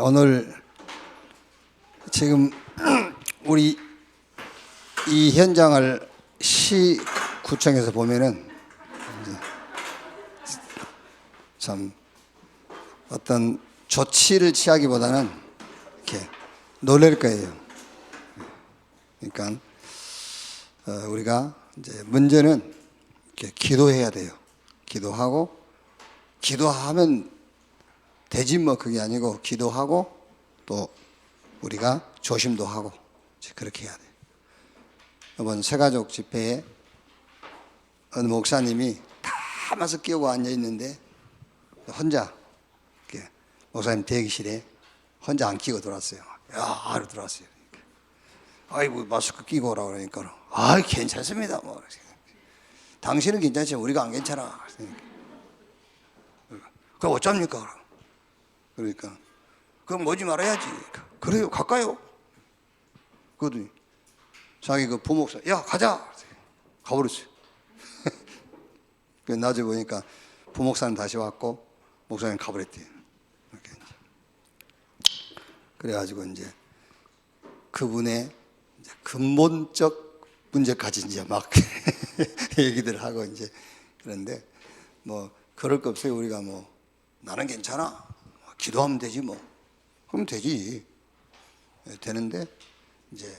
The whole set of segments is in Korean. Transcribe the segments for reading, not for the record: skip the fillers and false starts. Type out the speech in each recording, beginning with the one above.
오늘 지금 우리 이 현장을 시구청에서 보면은 참 어떤 조치를 취하기보다는 이렇게 놀랄 거예요. 그러니까 우리가 이제 문제는 이렇게 기도해야 돼요. 기도하면 되지 뭐 그게 아니고 기도하고 또 우리가 조심도 하고 그렇게 해야 돼요. 이번 새가족 집회에 어느 목사님이 다 마스크 끼고 앉아 있는데 혼자 이렇게 목사님 대기실에 혼자 안 끼고 들어왔어요. 야, 이러고 들어왔어요. 아이고 마스크 끼고 오라고 그러니까 아 괜찮습니다. 뭐 당신은 괜찮지만 우리가 안 괜찮아. 그럼 어쩝니까? 그러니까 그럼 오지 말아야지. 그래요, 갈까요? 그러더니 자기 그 부목사 야 가자 가버렸어요. 낮에 보니까 부목사는 다시 왔고 목사님 가버렸대요. 그래가지고 이제 그분의 이제 근본적 문제까지 이제 막 얘기들 하고 이제 그런데 뭐 그럴 거 없어요. 우리가 뭐 나는 괜찮아. 기도하면 되지 뭐. 그럼 되지. 되는데 이제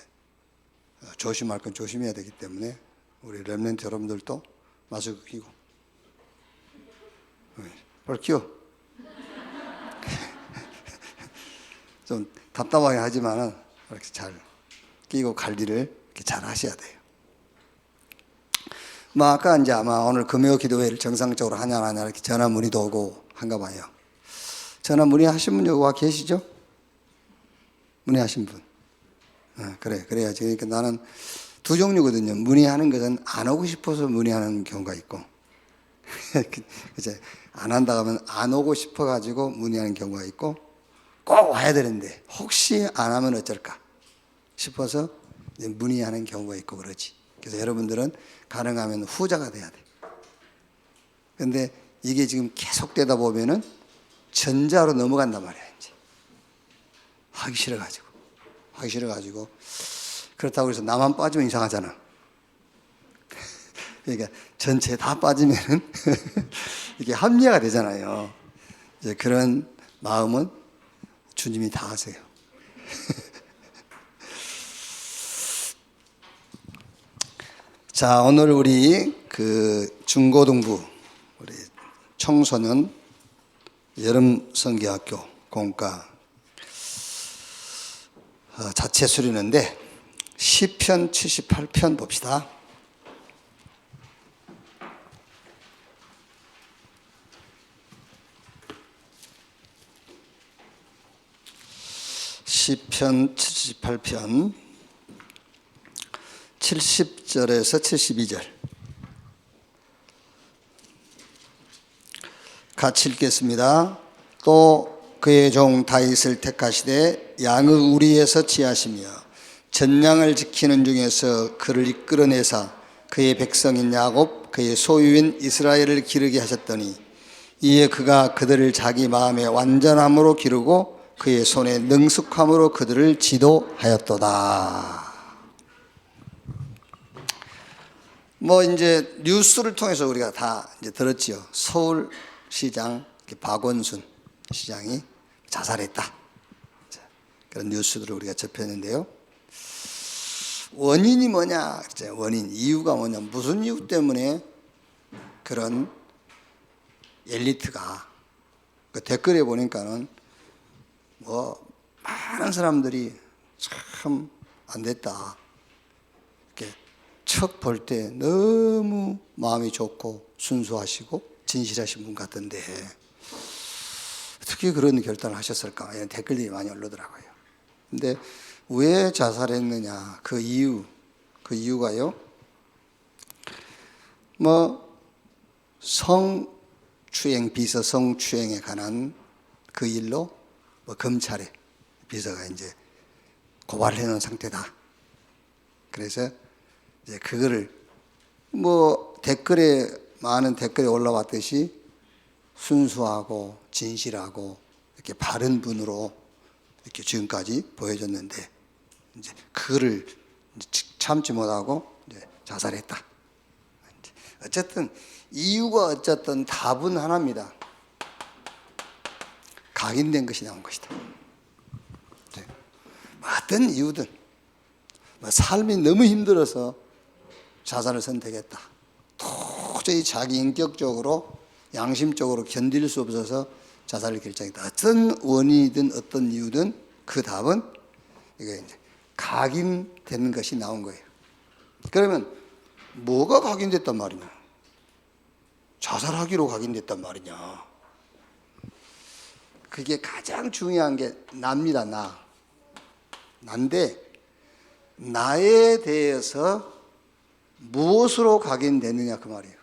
조심할 건 조심해야 되기 때문에 우리 렘넌트 여러분들도 마스크 끼고 빨리 끼워. 좀 답답하게 하지만은 이렇게 잘 끼고 관리를 이렇게 잘 하셔야 돼요. 뭐 아까 이제 아마 오늘 금요 기도회를 정상적으로 하냐 안 하냐 이렇게 전화 문의도 오고 한가 봐요. 전화 문의하신 분 여기 와 계시죠? 문의하신 분. 그래야지. 그러니까 나는 두 종류거든요. 문의하는 것은 안 오고 싶어서 문의하는 경우가 있고, 이제 안 한다 하면 안 오고 싶어가지고 문의하는 경우가 있고, 꼭 와야 되는데 혹시 안 하면 어쩔까 싶어서 이제 문의하는 경우가 있고 그러지. 그래서 여러분들은 가능하면 후자가 돼야 돼. 근데 이게 지금 계속되다 보면은 전자로 넘어간단 말이야, 이제. 하기 싫어가지고. 그렇다고 해서 나만 빠지면 이상하잖아. 그러니까 전체 다 빠지면은 이게 합리화가 되잖아요. 이제 그런 마음은 주님이 다 하세요. 자, 오늘 우리 그 중고등부, 우리 청소년 여름 성기학교 공과 자체 수련인데 시편 78편 봅시다. 시편 78편 70절에서 72절 같이 읽겠습니다. 또 그의 종 다윗을 택하시되 양의 우리에서 지하시며 전량을 지키는 중에서 그를 이끌어내사 그의 백성인 야곱 그의 소유인 이스라엘을 기르게 하셨더니 이에 그가 그들을 자기 마음의 완전함으로 기르고 그의 손의 능숙함으로 그들을 지도하였도다. 뭐 이제 뉴스를 통해서 우리가 다 이제 들었지요. 서울시장 박원순 시장이 자살했다. 그런 뉴스들을 우리가 접했는데요. 원인이 뭐냐? 이유가 뭐냐? 무슨 이유 때문에 그런 엘리트가 그 댓글에 보니까는 뭐 많은 사람들이 참 안 됐다. 이렇게 척 볼 때 너무 마음이 좋고 순수하시고 진실하신 분 같은데 어떻게 그런 결단을 하셨을까? 이런 댓글들이 많이 올라오더라고요. 근데 왜 자살했느냐? 그 이유가요. 뭐 성추행, 비서 성추행에 관한 그 일로 뭐 검찰에 비서가 이제 고발해 놓은 상태다. 그래서 이제 그거를 뭐 댓글에 많은 댓글이 올라왔듯이 순수하고 진실하고 이렇게 바른 분으로 이렇게 지금까지 보여줬는데 이제 그거를 참지 못하고 이제 자살했다. 어쨌든 이유가 어쨌든 답은 하나입니다. 각인된 것이 나온 것이다. 어떤 이유든 삶이 너무 힘들어서 자살을 선택했다. 도저히 자기 인격적으로 양심적으로 견딜 수 없어서 자살을 결정했다. 어떤 원인이든 어떤 이유든 그 답은 이게 이제 각인되는 것이 나온 거예요. 그러면 뭐가 각인됐단 말이냐? 자살하기로 각인됐단 말이냐? 그게 가장 중요한 게 나입니다. 나인데 나에 대해서 무엇으로 각인되느냐 그 말이에요.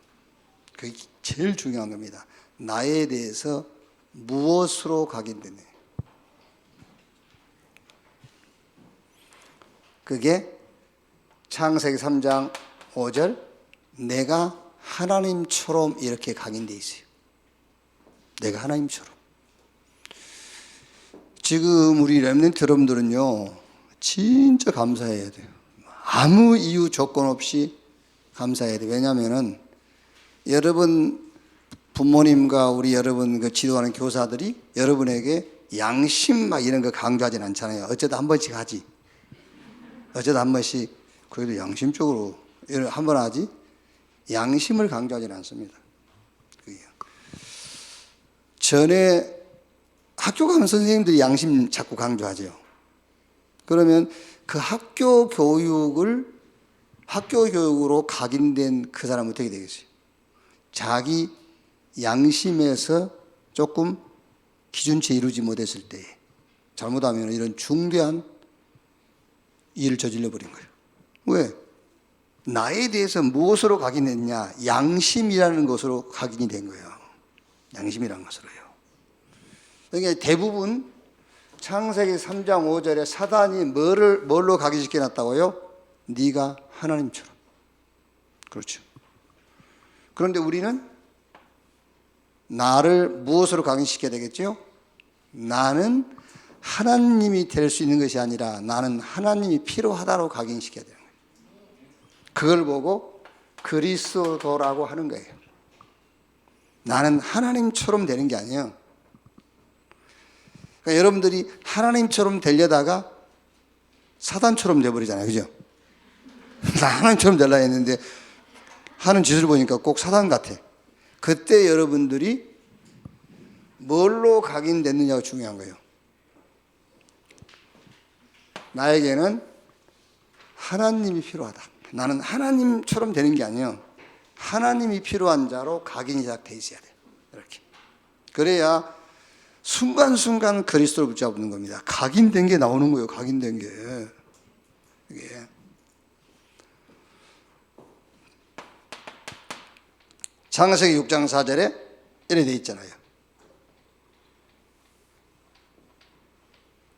그게 제일 중요한 겁니다. 나에 대해서 무엇으로 각인되느냐. 그게 창세기 3장 5절 내가 하나님처럼 이렇게 각인되어 있어요. 내가 하나님처럼. 지금 우리 렘넌트 여러분들은요 진짜 감사해야 돼요. 아무 이유 조건 없이 감사해야 돼요. 왜냐하면 여러분 부모님과 우리 여러분 그 지도하는 교사들이 여러분에게 양심 막 이런 거 강조하진 않잖아요. 어쩌다 한 번씩 하지. 어쩌다 한 번씩 그래도 양심적으로 한 번 하지. 양심을 강조하진 않습니다. 전에 학교 가면 선생님들이 양심 자꾸 강조하죠. 그러면 그 학교 교육으로 각인된 그 사람은 어떻게 되겠어요? 자기 양심에서 조금 기준치에 이루지 못했을 때 잘못하면 이런 중대한 일을 저질러 버린 거예요. 왜? 나에 대해서 무엇으로 각인했냐? 양심이라는 것으로 각인이 된 거예요. 양심이라는 것으로요. 그러니까 대부분 창세기 3장 5절에 사단이 뭘로 각인시켜 놨다고요? 네가 하나님처럼. 그렇죠. 그런데 우리는 나를 무엇으로 각인시켜야 되겠죠? 나는 하나님이 될 수 있는 것이 아니라 나는 하나님이 필요하다로 각인시켜야 되는 거예요. 그걸 보고 그리스도라고 하는 거예요. 나는 하나님처럼 되는 게 아니에요. 그러니까 여러분들이 하나님처럼 되려다가 사단처럼 돼버리잖아요. 그죠? 나 하나님처럼 되려 했는데 하는 짓을 보니까 꼭 사단 같아. 그때 여러분들이 뭘로 각인됐느냐가 중요한 거예요. 나에게는 하나님이 필요하다. 나는 하나님처럼 되는 게 아니에요. 하나님이 필요한 자로 각인이 시작돼 있어야 돼요. 이렇게. 그래야 순간순간 그리스도를 붙잡는 겁니다. 각인된 게 나오는 거예요. 각인된 게. 이게. 창세기 6장 4절에 이렇게 돼 있잖아요.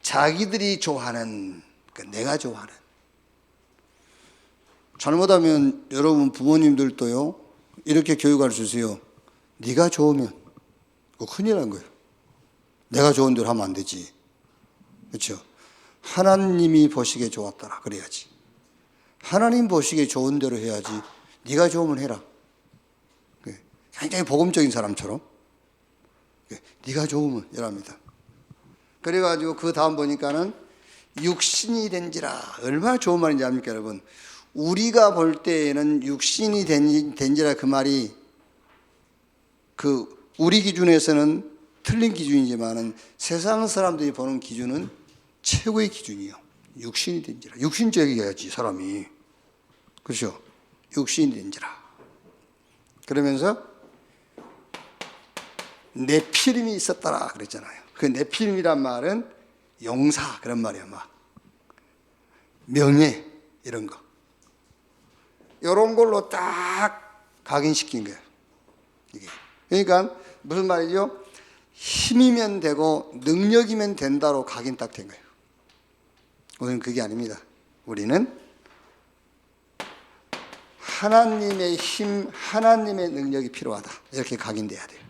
자기들이 좋아하는, 내가 좋아하는. 잘못하면 여러분 부모님들도요 이렇게 교육할 수 있어요. 네가 좋으면 그거 큰일 난 거예요. 내가 좋은 대로 하면 안 되지. 그렇죠? 하나님이 보시기에 좋았더라 그래야지. 하나님 보시기에 좋은 대로 해야지. 네가 좋으면 해라. 굉장히 복음적인 사람처럼 네가 좋으면 이랍니다. 그래가지고 그 다음 보니까는 육신이 된지라. 얼마나 좋은 말인지 압니까 여러분? 우리가 볼 때에는 육신이 된지라 그 말이 그 우리 기준에서는 틀린 기준이지만은 세상 사람들이 보는 기준은 최고의 기준이요. 육신이 된지라. 육신적이어야지 사람이. 그렇죠? 육신이 된지라. 그러면서 네피림이 있었더라 그랬잖아요. 그 네피림이란 말은 용사 그런 말이야. 막 명예 이런 거. 이런 걸로 딱 각인시킨 거예요. 이게. 그러니까 무슨 말이죠? 힘이면 되고 능력이면 된다로 각인 딱 된 거예요. 우리는 그게 아닙니다. 우리는 하나님의 힘, 하나님의 능력이 필요하다. 이렇게 각인돼야 돼요.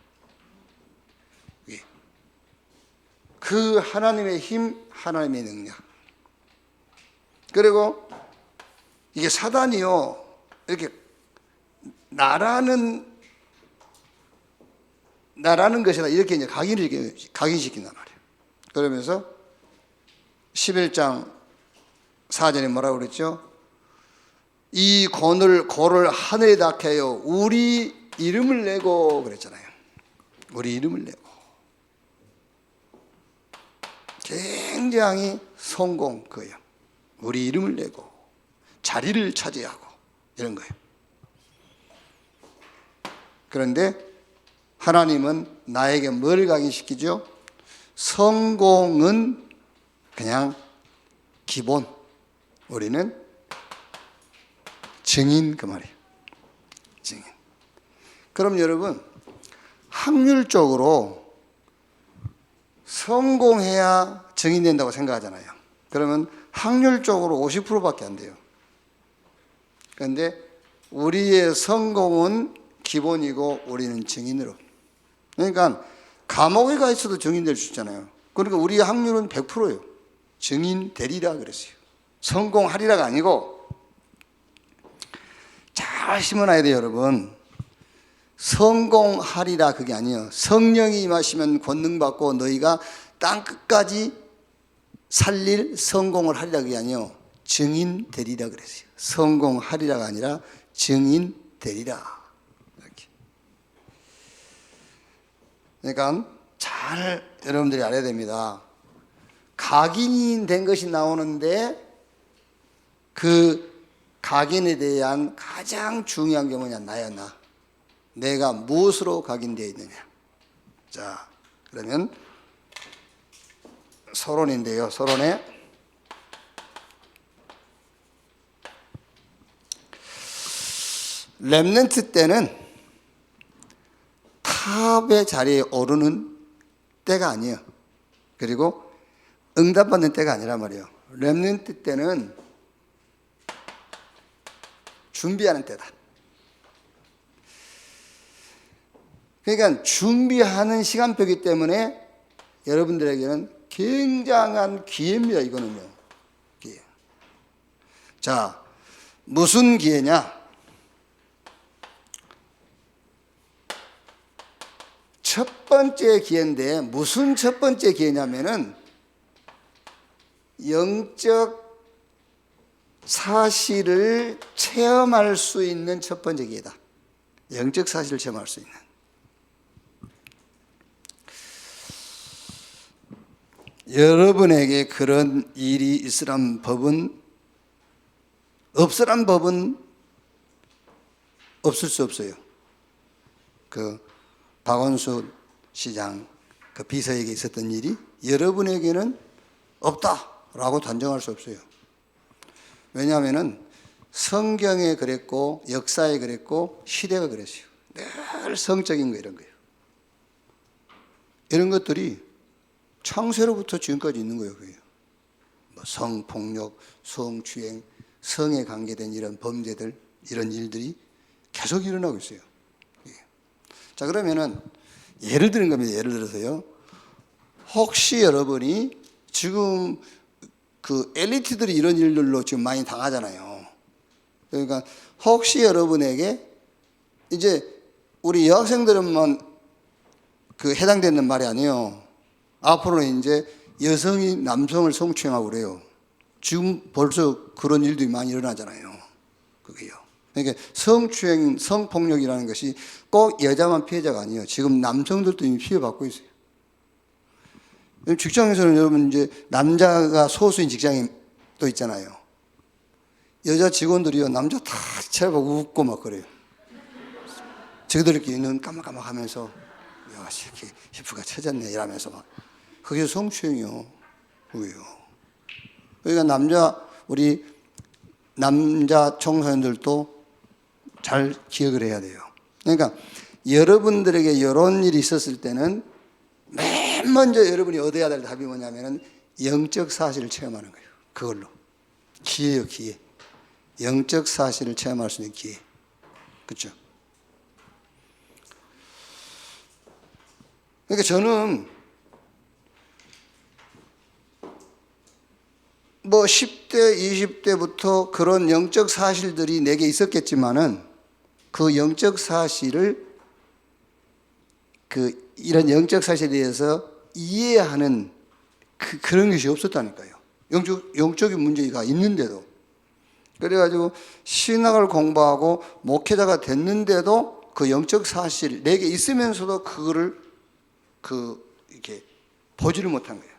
그 하나님의 힘, 하나님의 능력. 그리고 이게 사단이요, 이렇게 나라는 것이다. 이렇게 이제 각인시킨단 말이에요. 그러면서 11장 4절에 뭐라고 그랬죠? 이 고를 하늘에 닿게 하여 우리 이름을 내고 그랬잖아요. 우리 이름을 내고. 굉장히 성공 그예요. 우리 이름을 내고 자리를 차지하고 이런 거예요. 그런데 하나님은 나에게 뭘 각인시키죠? 성공은 그냥 기본, 우리는 증인, 그 말이에요. 증인. 그럼 여러분, 확률적으로 성공해야 증인된다고 생각하잖아요. 그러면 확률적으로 50%밖에 안 돼요. 그런데 우리의 성공은 기본이고 우리는 증인으로. 그러니까 감옥에 가 있어도 증인될 수 있잖아요. 그러니까 우리의 확률은 100%예요. 증인 되리라 그랬어요. 성공하리라가 아니고, 잘 심어놔야 돼요, 여러분. 성공하리라 그게 아니에요. 성령이 임하시면 권능받고 너희가 땅끝까지 살릴 성공을 하리라 그게 아니에요. 증인 되리라 그랬어요. 성공하리라가 아니라 증인 되리라. 이렇게. 그러니까 잘 여러분들이 알아야 됩니다. 각인이 된 것이 나오는데 그 각인에 대한 가장 중요한 게 뭐냐? 나야 나. 내가 무엇으로 각인되어 있느냐. 자, 그러면 서론인데요. 서론에 렘넌트 때는 탑의 자리에 오르는 때가 아니에요. 그리고 응답받는 때가 아니란 말이에요. 렘넌트 때는 준비하는 때다. 그러니까 준비하는 시간표이기 때문에 여러분들에게는 굉장한 기회입니다. 이거는요. 기회. 자, 무슨 기회냐? 첫 번째 기회인데 무슨 첫 번째 기회냐면은 영적 사실을 체험할 수 있는 첫 번째 기회다. 영적 사실을 체험할 수 있는. 여러분에게 그런 일이 있으란 법은, 없으란 법은 없을 수 없어요. 그 박원순 시장 그 비서에게 있었던 일이 여러분에게는 없다라고 단정할 수 없어요. 왜냐하면은 성경에 그랬고 역사에 그랬고 시대가 그랬어요. 늘 성적인 거 이런 거예요. 이런 것들이 창세로부터 지금까지 있는 거예요. 뭐 성폭력, 성추행, 성에 관계된 이런 범죄들, 이런 일들이 계속 일어나고 있어요. 자, 그러면은 예를 드는 겁니다. 예를 들어서요. 혹시 여러분이 지금 그 엘리트들이 이런 일들로 지금 많이 당하잖아요. 그러니까 혹시 여러분에게 이제 우리 여학생들은만 그 해당되는 말이 아니에요. 앞으로는 이제 여성이 남성을 성추행하고 그래요. 지금 벌써 그런 일들이 많이 일어나잖아요. 그게요. 그러니까 성추행, 성폭력이라는 것이 꼭 여자만 피해자가 아니에요. 지금 남성들도 이미 피해받고 있어요. 직장에서는 여러분 이제 남자가 소수인 직장이 또 있잖아요. 여자 직원들이요, 남자 다 쳐다보고 웃고 막 그래요. 저희들끼리 눈 깜빡깜빡하면서 야, 이렇게 히프가 쳐졌네 이러면서 막. 그게 성추행이요. 그게요. 그러니까 우리 남자 청소년들도 잘 기억을 해야 돼요. 그러니까 여러분들에게 이런 일이 있었을 때는 맨 먼저 여러분이 얻어야 될 답이 뭐냐면은 영적 사실을 체험하는 거예요. 그걸로. 기회요, 기회. 영적 사실을 체험할 수 있는 기회. 그렇죠? 그러니까 저는 뭐 10대, 20대부터 그런 영적 사실들이 내게 있었겠지만은 그 영적 사실을 이런 영적 사실에 대해서 이해하는 그런 것이 없었다니까요. 영적인 문제가 있는데도. 그래가지고 신학을 공부하고 목회자가 됐는데도 그 영적 사실 내게 있으면서도 그거를 이렇게 보지를 못한 거예요.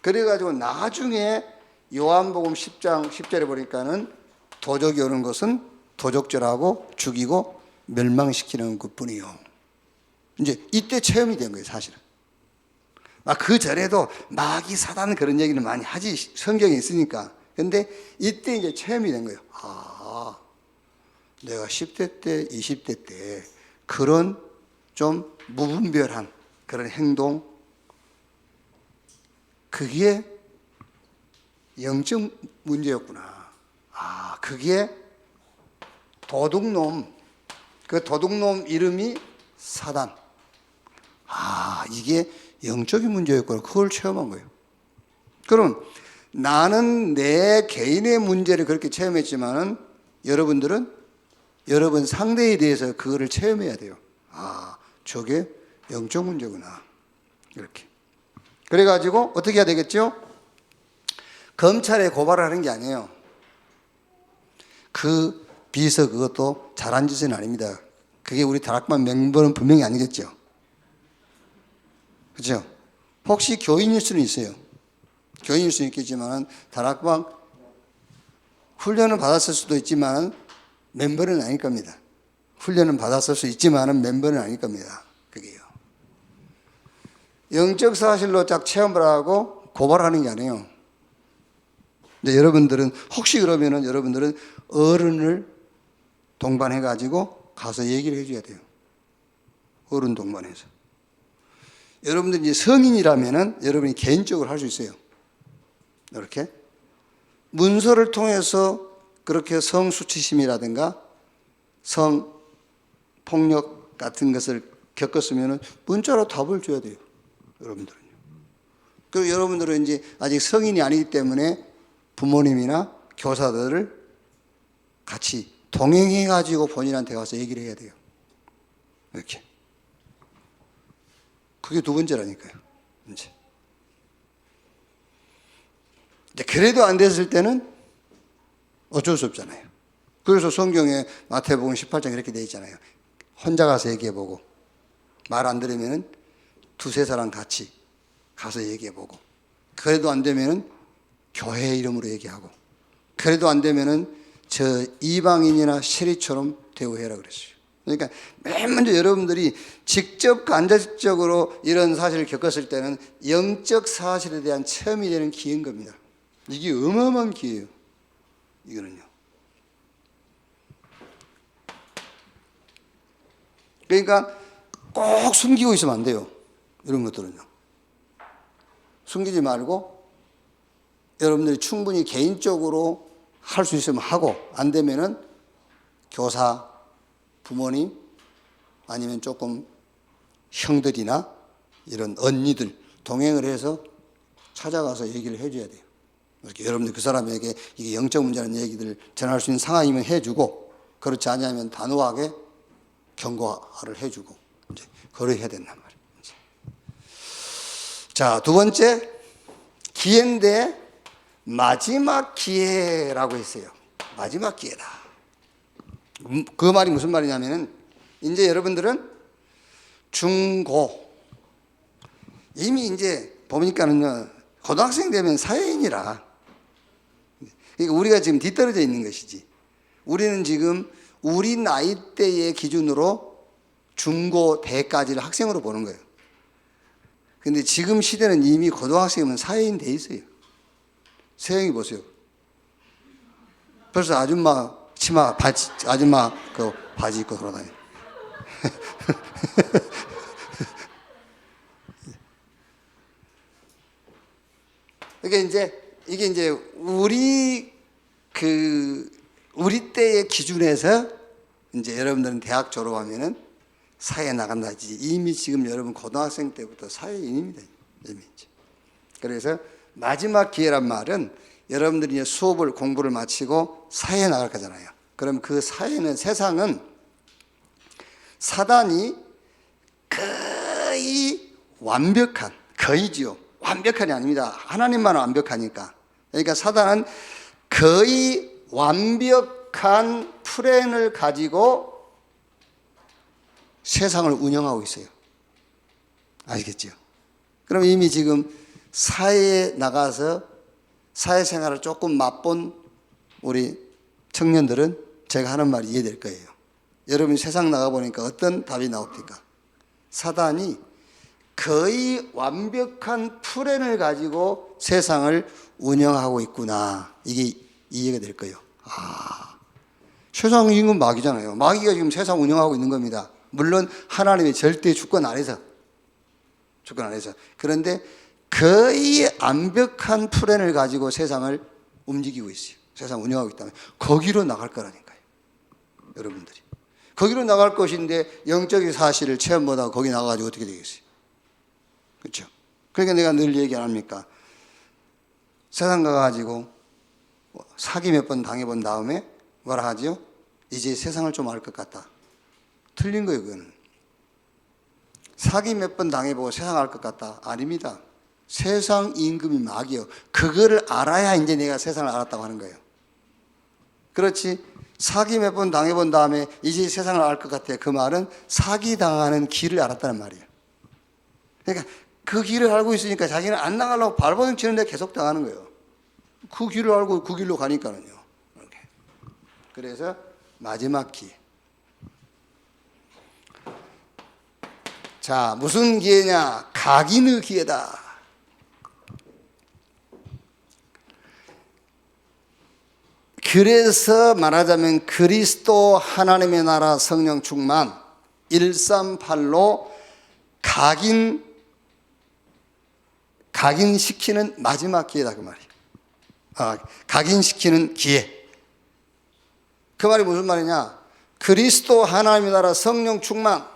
그래가지고 나중에 요한복음 10장 10절에 보니까는 도적이 오는 것은 도적질하고 죽이고 멸망시키는 것뿐이요. 이제 이때 체험이 된 거예요, 사실은. 그 전에도 마귀 사단 그런 얘기는 많이 하지, 성경에 있으니까. 근데 이때 이제 체험이 된 거예요. 내가 10대 때, 20대 때 그런 좀 무분별한 그런 행동, 그게 영적 문제였구나. 그게 도둑놈, 그 도둑놈 이름이 사단. 이게 영적인 문제였구나. 그걸 체험한 거예요. 그럼 나는 내 개인의 문제를 그렇게 체험했지만은 여러분들은 여러분 상대에 대해서 그거를 체험해야 돼요. 저게 영적 문제구나. 이렇게. 그래가지고 어떻게 해야 되겠죠? 검찰에 고발을 하는 게 아니에요. 그 비서 그것도 잘한 짓은 아닙니다. 그게 우리 다락방 멤버는 분명히 아니겠죠. 그렇죠? 혹시 교인일 수는 있어요. 교인일 수는 있겠지만 다락방 훈련을 받았을 수도 있지만 멤버는 아닐 겁니다. 훈련은 받았을 수 있지만 멤버는 아닐 겁니다. 그게요. 영적 사실로 딱 체험을 하고 고발하는 게 아니에요. 근데 여러분들은 혹시 그러면은 여러분들은 어른을 동반해 가지고 가서 얘기를 해줘야 돼요. 어른 동반해서. 여러분들이 이제 성인이라면은 여러분이 개인적으로 할 수 있어요. 이렇게 문서를 통해서 그렇게 성수치심이라든가 성폭력 같은 것을 겪었으면은 문자로 답을 줘야 돼요. 여러분들은요. 그리고 여러분들은 이제 아직 성인이 아니기 때문에 부모님이나 교사들을 같이 동행해 가지고 본인한테 가서 얘기를 해야 돼요. 이렇게. 그게 두 번째라니까요. 이제 그래도 안 됐을 때는 어쩔 수 없잖아요. 그래서 성경에 마태복음 18장 이렇게 되어 있잖아요. 혼자 가서 얘기해보고 말 안 들으면은 두세 사람 같이 가서 얘기해보고 그래도 안 되면은 교회 이름으로 얘기하고 그래도 안 되면은 저 이방인이나 세리처럼 대우해라 그랬어요. 그러니까 맨 먼저 여러분들이 직접 간접적으로 이런 사실을 겪었을 때는 영적 사실에 대한 체험이 되는 기회인 겁니다. 이게 어마어마한 기회예요. 이거는요. 그러니까 꼭 숨기고 있으면 안 돼요. 이런 것들은요. 숨기지 말고 여러분들이 충분히 개인적으로 할 수 있으면 하고 안 되면은 교사, 부모님 아니면 조금 형들이나 이런 언니들 동행을 해서 찾아가서 얘기를 해줘야 돼요. 이렇게 여러분들 그 사람에게 이게 영적 문제라는 얘기들을 전할 수 있는 상황이면 해주고 그렇지 않으면 단호하게 경고를 해주고 이제 그렇게 해야 된단 말이에요. 자, 두 번째 기회인데 마지막 기회라고 했어요. 마지막 기회다. 그 말이 무슨 말이냐면은 이제 여러분들은 중고 이미 이제 보니까는요 고등학생 되면 사회인이라 그러니까 우리가 지금 뒤떨어져 있는 것이지. 우리는 지금 우리 나이대의 기준으로 중고 대까지를 학생으로 보는 거예요. 근데 지금 시대는 이미 고등학생이면 사회인 돼 있어요. 세영이 보세요. 벌써 아줌마 치마 바지, 아줌마 그 바지 입고 돌아다녀. 그러니까 이게 이제 우리 때의 기준에서 이제 여러분들은 대학 졸업하면은 사회에 나간다지. 이미 지금 여러분 고등학생 때부터 사회인입니다. 이미. 그래서 마지막 기회란 말은 여러분들이 이제 수업을 공부를 마치고 사회에 나갈 거잖아요. 그럼 그 사회는 세상은 사단이 거의 완벽한, 거의지요. 완벽한이 아닙니다. 하나님만 완벽하니까. 그러니까 사단은 거의 완벽한 플랜을 가지고 세상을 운영하고 있어요. 아시겠죠? 그럼 이미 지금 사회에 나가서 사회생활을 조금 맛본 우리 청년들은 제가 하는 말이 이해될 거예요. 여러분이 세상 나가보니까 어떤 답이 나옵니까? 사단이 거의 완벽한 플랜을 가지고 세상을 운영하고 있구나. 이게 이해가 될 거예요. 세상 인근 마귀잖아요. 마귀가 지금 세상 운영하고 있는 겁니다. 물론 하나님의 절대 주권 안에서. 그런데 거의 완벽한 플랜을 가지고 세상을 움직이고 있어요. 세상 운영하고 있다면 거기로 나갈 거라니까요. 여러분들이. 거기로 나갈 것인데 영적인 사실을 체험 못하고 거기 나가가지고 어떻게 되겠어요? 그렇죠? 그러니까 내가 늘 얘기 안 합니까? 세상 가가지고 사기 몇 번 당해본 다음에 뭐라 하죠? 이제 세상을 좀 알 것 같다. 틀린 거예요, 그거는. 사기 몇 번 당해보고 세상 알 것 같다. 아닙니다. 세상 임금이 마귀요. 그거를 알아야 이제 내가 세상을 알았다고 하는 거예요. 그렇지. 사기 몇 번 당해본 다음에 이제 세상을 알 것 같아. 그 말은 사기 당하는 길을 알았다는 말이에요. 그러니까 그 길을 알고 있으니까 자기는 안 나가려고 발버둥 치는데 계속 당하는 거예요. 그 길을 알고 그 길로 가니까는요. 이렇게. 그래서 마지막 기회. 자, 무슨 기회냐? 각인의 기회다. 그래서 말하자면 그리스도 하나님의 나라 성령 충만 138로 각인시키는 마지막 기회다 그 말이에요. 각인시키는 기회. 그 말이 무슨 말이냐? 그리스도 하나님의 나라 성령 충만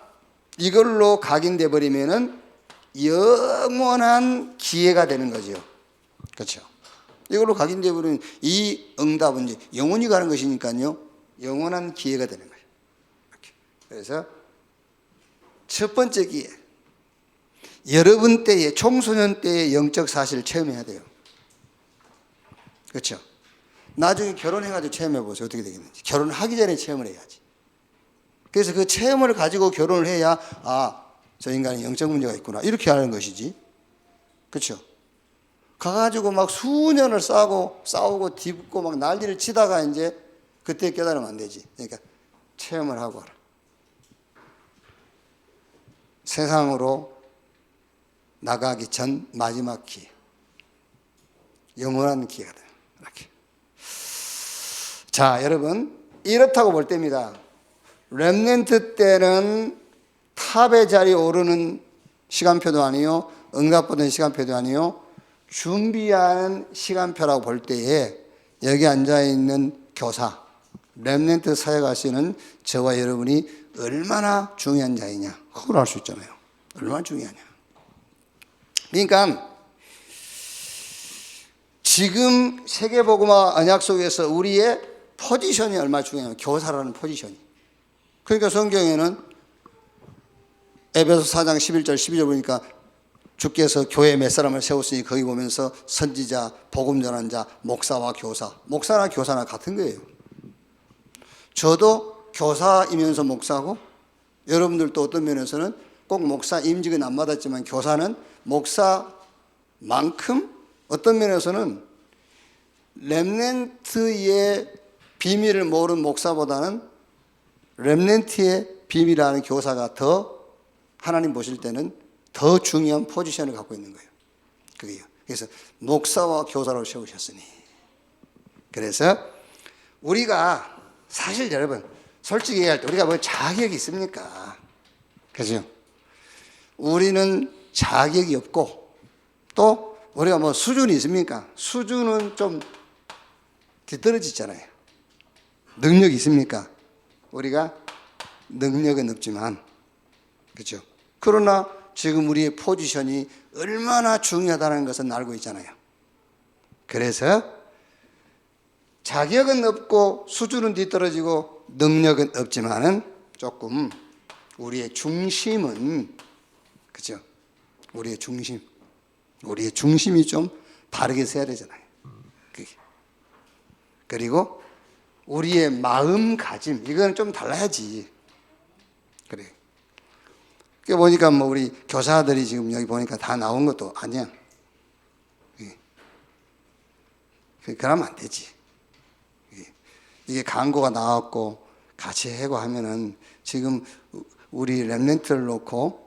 이걸로 각인돼 버리면은 영원한 기회가 되는 거죠. 그렇죠? 이걸로 각인돼 버리면 이 응답은 이제 영원히 가는 것이니까요. 영원한 기회가 되는 거예요. 이렇게. 그래서 첫 번째 기회. 여러분 때에 청소년 때의 영적 사실을 체험해야 돼요. 그렇죠? 나중에 결혼해가지고 체험해 보세요. 어떻게 되겠는지. 결혼하기 전에 체험을 해야지. 그래서 그 체험을 가지고 결혼을 해야 저 인간이 영적 문제가 있구나 이렇게 하는 것이지. 그렇죠? 가가지고 막 수년을 싸우고 뒤집고 막 난리를 치다가 이제 그때 깨달으면 안 되지. 그러니까 체험을 하고 하라. 세상으로 나가기 전 마지막 기회. 영원한 기회가 돼요. 이렇게. 자, 여러분 이렇다고 볼 때입니다. 렘넌트 때는 탑의 자리에 오르는 시간표도 아니요, 응답받는 시간표도 아니요, 준비하는 시간표라고 볼 때에 여기 앉아있는 교사, 렘넌트 사역하시는 저와 여러분이 얼마나 중요한 자이냐 그걸 알 수 있잖아요. 얼마나 중요하냐. 그러니까 지금 세계복음화 언약 속에서 우리의 포지션이 얼마나 중요하냐면 교사라는 포지션이. 그러니까 성경에는 에베소 4장 11절 12절 보니까 주께서 교회 몇 사람을 세웠으니 거기 보면서 선지자, 복음 전한 자, 목사와 교사. 목사나 교사나 같은 거예요. 저도 교사이면서 목사고 여러분들도 어떤 면에서는 꼭 목사 임직은 안 받았지만 교사는 목사만큼 어떤 면에서는 렘넌트의 비밀을 모르는 목사보다는 렘넌트의 비밀을 아는 교사가 더 하나님 보실 때는 더 중요한 포지션을 갖고 있는 거예요. 그게요. 그래서 목사와 교사로 세우셨으니. 그래서 우리가 사실 여러분 솔직히 얘기할 때 우리가 뭐 자격이 있습니까? 그죠? 우리는 자격이 없고 또 우리가 뭐 수준이 있습니까? 수준은 좀 뒤떨어지잖아요. 능력이 있습니까? 우리가 능력은 없지만, 그렇죠? 그러나 지금 우리의 포지션이 얼마나 중요하다는 것은 알고 있잖아요. 그래서 자격은 없고 수준은 뒤떨어지고 능력은 없지만은 조금 우리의 중심은, 그죠? 우리의 중심이 좀 바르게 서야 되잖아요. 그리고 우리의 마음가짐, 이건 좀 달라야지. 그래. 그 보니까 뭐 우리 교사들이 지금 여기 보니까 다 나온 것도 아니야. 그러면 안 되지. 이게 광고가 나왔고 같이 해고 하면은 지금 우리 랩런트를 놓고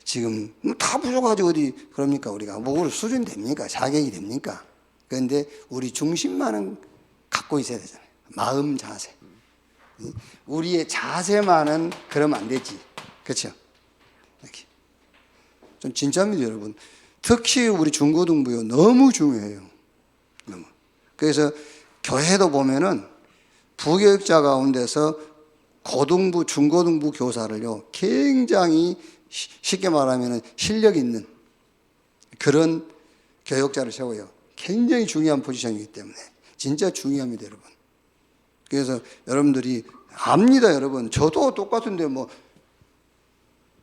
지금 다 부족하지 어디 그럽니까? 우리가 뭐 수준 됩니까? 자격이 됩니까? 그런데 우리 중심만은 갖고 있어야 되잖아요. 마음 자세. 우리의 자세만은 그러면 안 되지. 그렇죠? 이렇게. 좀 진짜입니다, 여러분. 특히 우리 중고등부요 너무 중요해요. 너무. 그래서 교회도 보면은 부교육자 가운데서 고등부, 중고등부 교사를요 굉장히 쉽게 말하면 실력 있는 그런 교육자를 세워요. 굉장히 중요한 포지션이기 때문에 진짜 중요합니다, 여러분. 그래서 여러분들이 압니다, 여러분. 저도 똑같은데 뭐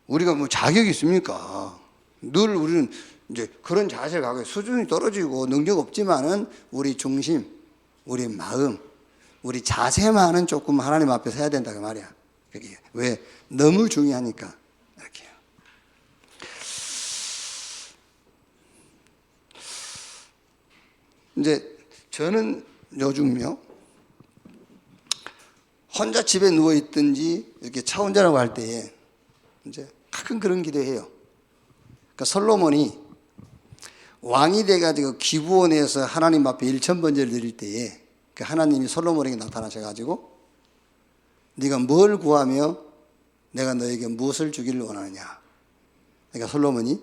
우리가 뭐 자격이 있습니까? 늘 우리는 이제 그런 자세를 갖고 수준이 떨어지고 능력 없지만은 우리 중심, 우리 마음, 우리 자세만은 조금 하나님 앞에 서야 된다 그 말이야. 그게 왜? 너무 중요하니까 이렇게요. 이제 저는 요즘요 혼자 집에 누워 있든지 이렇게 차 운전하고 할 때에 이제 가끔 그런 기도해요. 그러니까 솔로몬이 왕이 돼가지고 기브온에서 하나님 앞에 일천번제를 드릴 때에 그 하나님이 솔로몬에게 나타나셔가지고 네가 뭘 구하며 내가 너에게 무엇을 주기를 원하느냐. 그러니까 솔로몬이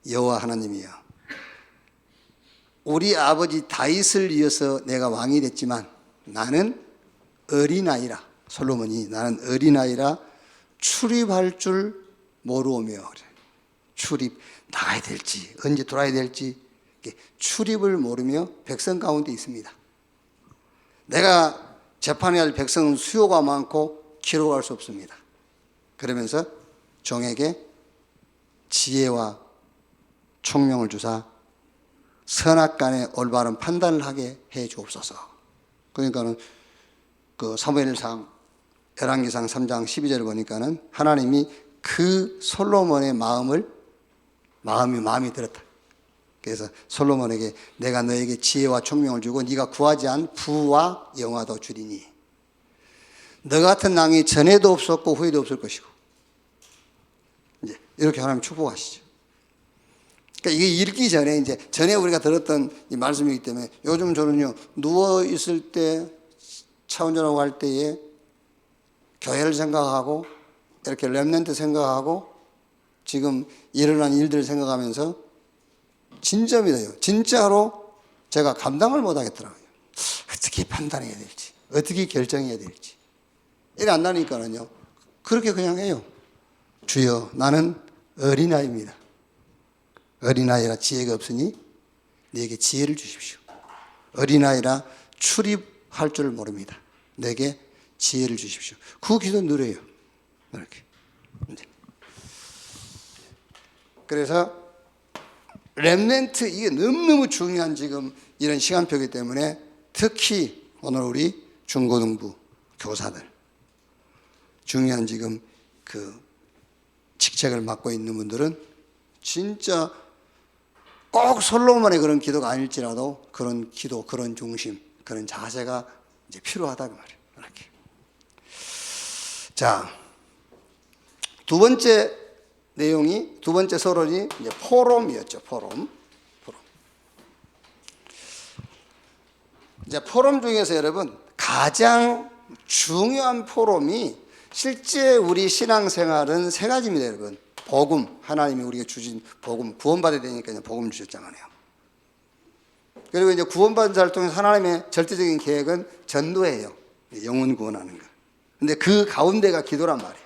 여호와 하나님이여, 우리 아버지 다윗을 이어서 내가 왕이 됐지만 나는 어린아이라, 솔로몬이 나는 어린아이라 출입할 줄 모르오며, 출입 나가야 될지 언제 돌아야 될지 출입을 모르며 백성 가운데 있습니다. 내가 재판해야 할 백성은 수요가 많고 기록할 수 없습니다. 그러면서 종에게 지혜와 총명을 주사 선악간에 올바른 판단을 하게 해 주옵소서. 그러니까는 그 사무엘상 열왕기상 3장 12절을 보니까는 하나님이 그 솔로몬의 마음이 들었다. 그래서 솔로몬에게 내가 너에게 지혜와 총명을 주고 네가 구하지 않은 부와 영화도 주리니 너 같은 왕이 전에도 없었고 후에도 없을 것이고, 이제 이렇게 하나님 축복하시죠. 그러니까 이게 읽기 전에 이제 전에 우리가 들었던 이 말씀이기 때문에 요즘 저는요 누워 있을 때 차 운전하고 할 때에 교회를 생각하고 이렇게 렘넌트 생각하고 지금 일어난 일들을 생각하면서 진짜입니다. 진짜로 제가 감당을 못 하겠더라고요. 어떻게 판단해야 될지, 어떻게 결정해야 될지. 이래 안 나니까는요, 그렇게 그냥 해요. 주여, 나는 어린아이입니다. 어린아이라 지혜가 없으니 네게 지혜를 주십시오. 어린아이라 출입할 줄 모릅니다. 내게 지혜를 주십시오. 그 기도 누려요. 이렇게. 그래서 렘넌트, 이게 너무너무 중요한 지금 이런 시간표이기 때문에 특히 오늘 우리 중고등부 교사들, 중요한 지금 그 직책을 맡고 있는 분들은 진짜 꼭 솔로몬의 그런 기도가 아닐지라도 그런 기도, 그런 중심, 그런 자세가 이제 필요하다 그 말이에요. 이렇게. 자, 두 번째 내용이, 두 번째 서론이 이제 포럼이었죠. 포럼. 이제 포럼 중에서 여러분 가장 중요한 포럼이 실제 우리 신앙생활은 세 가지입니다, 여러분. 복음, 하나님이 우리에게 주신 복음, 구원받아야 되니까 이제 복음 주셨잖아요. 그리고 이제 구원받은 자를 통해서 하나님의 절대적인 계획은 전도예요. 영혼 구원하는 거. 근데 그 가운데가 기도란 말이에요.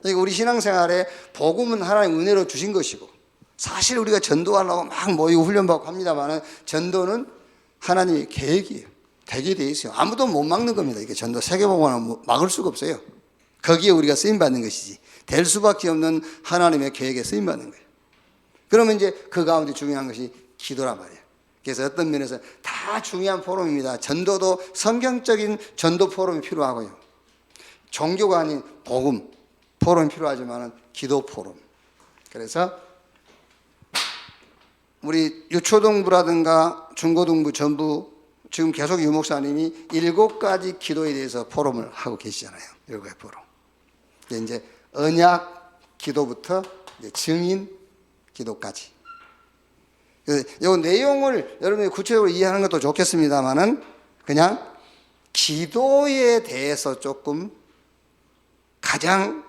그러니까 우리 신앙생활에 복음은 하나님 은혜로 주신 것이고, 사실 우리가 전도하려고 막 모이고 훈련받고 합니다만 전도는 하나님의 계획이에요. 되게 돼 있어요. 아무도 못 막는 겁니다. 이게 전도 세계복음화는 막을 수가 없어요. 거기에 우리가 쓰임받는 것이지, 될 수밖에 없는 하나님의 계획에 쓰임받는 거예요. 그러면 이제 그 가운데 중요한 것이 기도란 말이에요. 그래서 어떤 면에서 다 중요한 포럼입니다. 전도도 성경적인 전도 포럼이 필요하고요, 종교가 아닌 복음 포럼이 필요하지만 기도 포럼. 그래서 우리 유초동부라든가 중고등부 전부 지금 계속 유 목사님이 7가지 기도에 대해서 포럼을 하고 계시잖아요. 7가지 포럼. 이제 언약 기도부터 이제 증인 기도까지. 이 내용을 여러분이 구체적으로 이해하는 것도 좋겠습니다만은 그냥 기도에 대해서 조금 가장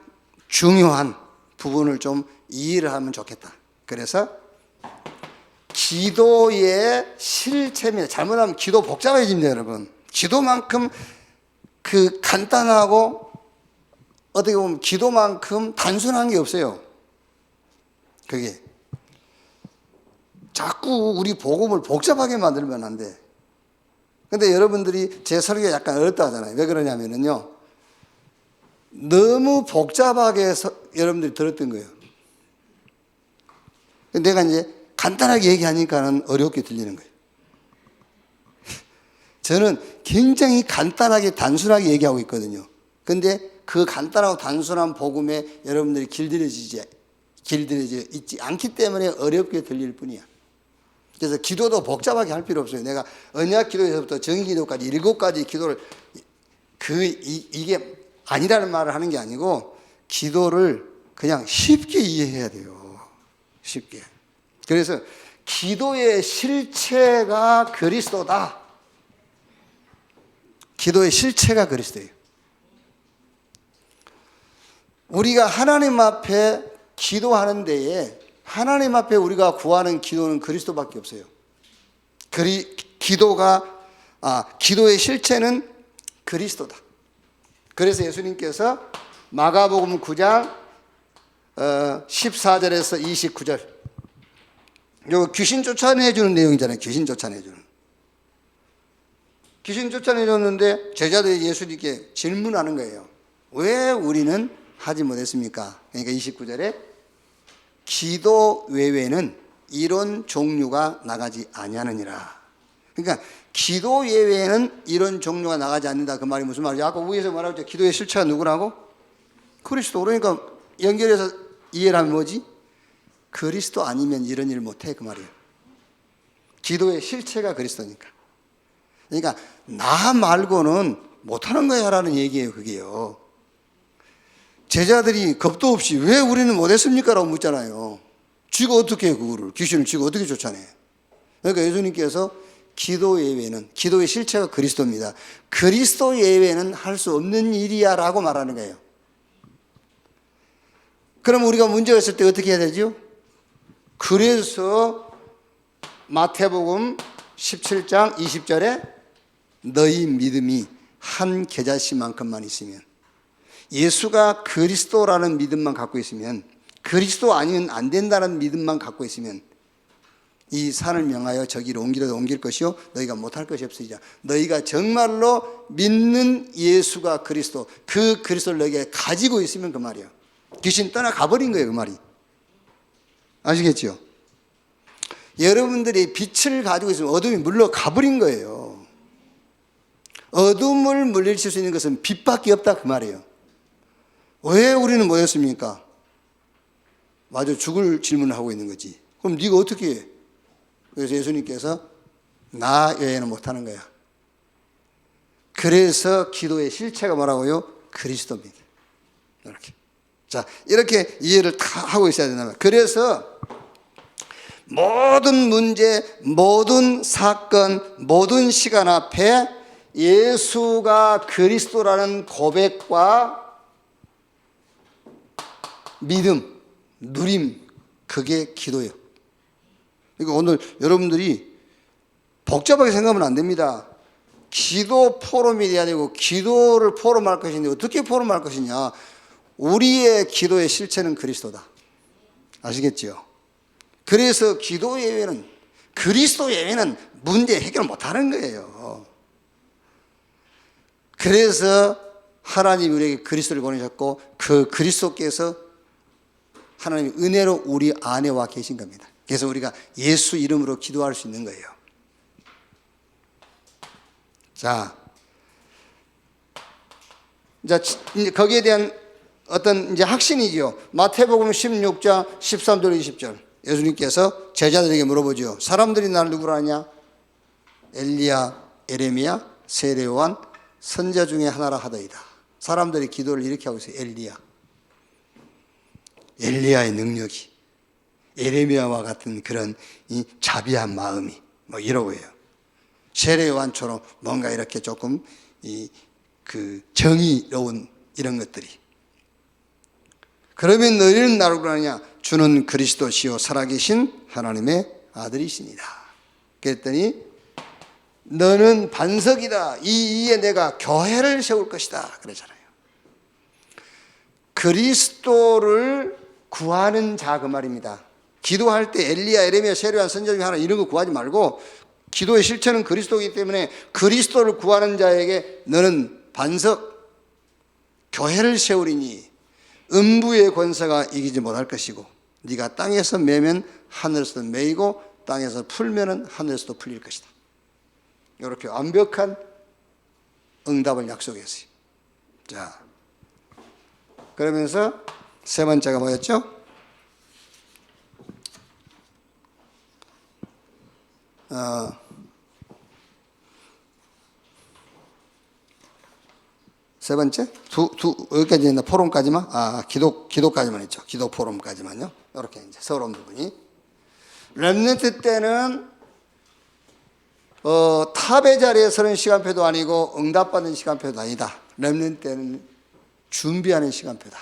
중요한 부분을 좀 이해를 하면 좋겠다. 그래서 기도의 실체입니다. 잘못하면 기도 복잡해집니다, 여러분. 기도만큼 그 간단하고 어떻게 보면 기도만큼 단순한 게 없어요. 그게 자꾸 우리 복음을 복잡하게 만들면 안 돼. 근데 여러분들이 제 설교가 약간 어렵다 하잖아요. 왜 그러냐면요, 너무 복잡하게 여러분들이 들었던 거예요. 내가 이제 간단하게 얘기하니까는 어렵게 들리는 거예요. 저는 굉장히 간단하게 단순하게 얘기하고 있거든요. 근데 그 간단하고 단순한 복음에 여러분들이 길들여져 있지 않기 때문에 어렵게 들릴 뿐이야. 그래서 기도도 복잡하게 할 필요 없어요. 내가 언약 기도에서부터 정의 기도까지 7가지 기도를 이게 아니라는 말을 하는 게 아니고, 기도를 그냥 쉽게 이해해야 돼요. 쉽게. 그래서 기도의 실체가 그리스도다. 기도의 실체가 그리스도예요. 우리가 하나님 앞에 기도하는 데에 하나님 앞에 우리가 구하는 기도는 그리스도밖에 없어요. 기도의 실체는 그리스도다. 그래서 예수님께서 마가복음 9장 14절에서 29절, 요 귀신 쫓아내주는 내용이잖아요. 귀신 쫓아내주는. 귀신 쫓아내줬는데 제자들이 예수님께 질문하는 거예요. 왜 우리는 하지 못했습니까? 그러니까 29절에 기도 외에는 이런 종류가 나가지 아니하느니라. 그러니까 기도 외에는 이런 종류가 나가지 않는다. 그 말이 무슨 말이죠? 아까 위에서 말하죠. 기도의 실체가 누구라고? 그리스도. 그러니까 연결해서 이해를 하면 뭐지? 그리스도 아니면 이런 일 못해, 그 말이에요. 기도의 실체가 그리스도니까. 그러니까 나 말고는 못하는 거야 라는 얘기예요, 그게요. 제자들이 겁도 없이 왜 우리는 못했습니까? 라고 묻잖아요. 쥐가 어떻게 해, 그거를. 귀신을 쥐가 어떻게 쫓아내. 그러니까 예수님께서 기도 예외는, 기도의 실체가 그리스도입니다. 그리스도 예외는 할 수 없는 일이야 라고 말하는 거예요. 그럼 우리가 문제가 있을 때 어떻게 해야 되죠? 그래서 마태복음 17장 20절에 너희 믿음이 한 겨자씨만큼만 있으면, 예수가 그리스도라는 믿음만 갖고 있으면, 그리스도 아니면 안 된다는 믿음만 갖고 있으면 이 산을 명하여 저기로 옮기려도 옮길 것이요 너희가 못할 것이 없으리라. 너희가 정말로 믿는 예수가 그리스도, 그 그리스도를 너희가 가지고 있으면 그 말이에요. 귀신 떠나가버린 거예요, 그 말이. 아시겠죠? 여러분들이 빛을 가지고 있으면 어둠이 물러가버린 거예요. 어둠을 물리칠 수 있는 것은 빛밖에 없다, 그 말이에요. 왜 우리는 뭐였습니까? 마저 죽을 질문을 하고 있는 거지. 그럼 네가 어떻게 해? 그래서 예수님께서 나 외에는 못하는 거야. 그래서 기도의 실체가 뭐라고요? 그리스도입니다. 이렇게. 자, 이렇게 이해를 다 하고 있어야 된다. 그래서 모든 문제, 모든 사건, 모든 시간 앞에 예수가 그리스도라는 고백과 믿음, 누림, 그게 기도예요. 그러니까 오늘 여러분들이 복잡하게 생각하면 안 됩니다. 기도 포럼이 돼야 되고 기도를 포럼할 것인데 어떻게 포럼할 것이냐? 우리의 기도의 실체는 그리스도다. 아시겠지요? 그래서 기도 예외는, 그리스도 예외는 문제 해결 못하는 거예요. 그래서 하나님이 우리에게 그리스도를 보내셨고 그 그리스도께서 하나님의 은혜로 우리 안에 와 계신 겁니다. 그래서 우리가 예수 이름으로 기도할 수 있는 거예요. 자, 이제 거기에 대한 어떤 이제 확신이지요. 마태복음 16장 13절 20절. 예수님께서 제자들에게 물어보죠. 사람들이 나를 누구라 하냐? 엘리야, 에레미야, 세례 요한 선지자 중에 하나라 하더이다. 사람들이 기도를 이렇게 하고 있어요. 엘리야의 능력이, 에레미야와 같은 그런 이 자비한 마음이 뭐 이러고 해요. 세례 요한처럼 뭔가 이렇게 조금 그 정의로운 이런 것들이. 그러면 너희는 나를 그러느냐? 주는 그리스도시요 살아계신 하나님의 아들이시니다. 그랬더니 너는 반석이다. 이 위에 내가 교회를 세울 것이다. 그러잖아요. 그리스도를 구하는 자 그 말입니다. 기도할 때 엘리야, 에레미야, 세례요한, 선지자 중에 하나 이런 거 구하지 말고 기도의 실체는 그리스도이기 때문에 그리스도를 구하는 자에게 너는 반석, 교회를 세우리니 음부의 권세가 이기지 못할 것이고 네가 땅에서 매면 하늘에서도 매이고 땅에서 풀면은 하늘에서도 풀릴 것이다. 이렇게 완벽한 응답을 약속했어요. 자, 그러면서 세 번째가 뭐였죠? 세 번째? 여기까지 있나? 포럼까지만? 기도까지만 있죠. 기도 포럼까지만요. 이렇게 이제 서러운 부분이. 렘넌트 때는, 탑의 자리에 서는 시간표도 아니고 응답받는 시간표도 아니다. 렘넌트 때는 준비하는 시간표다.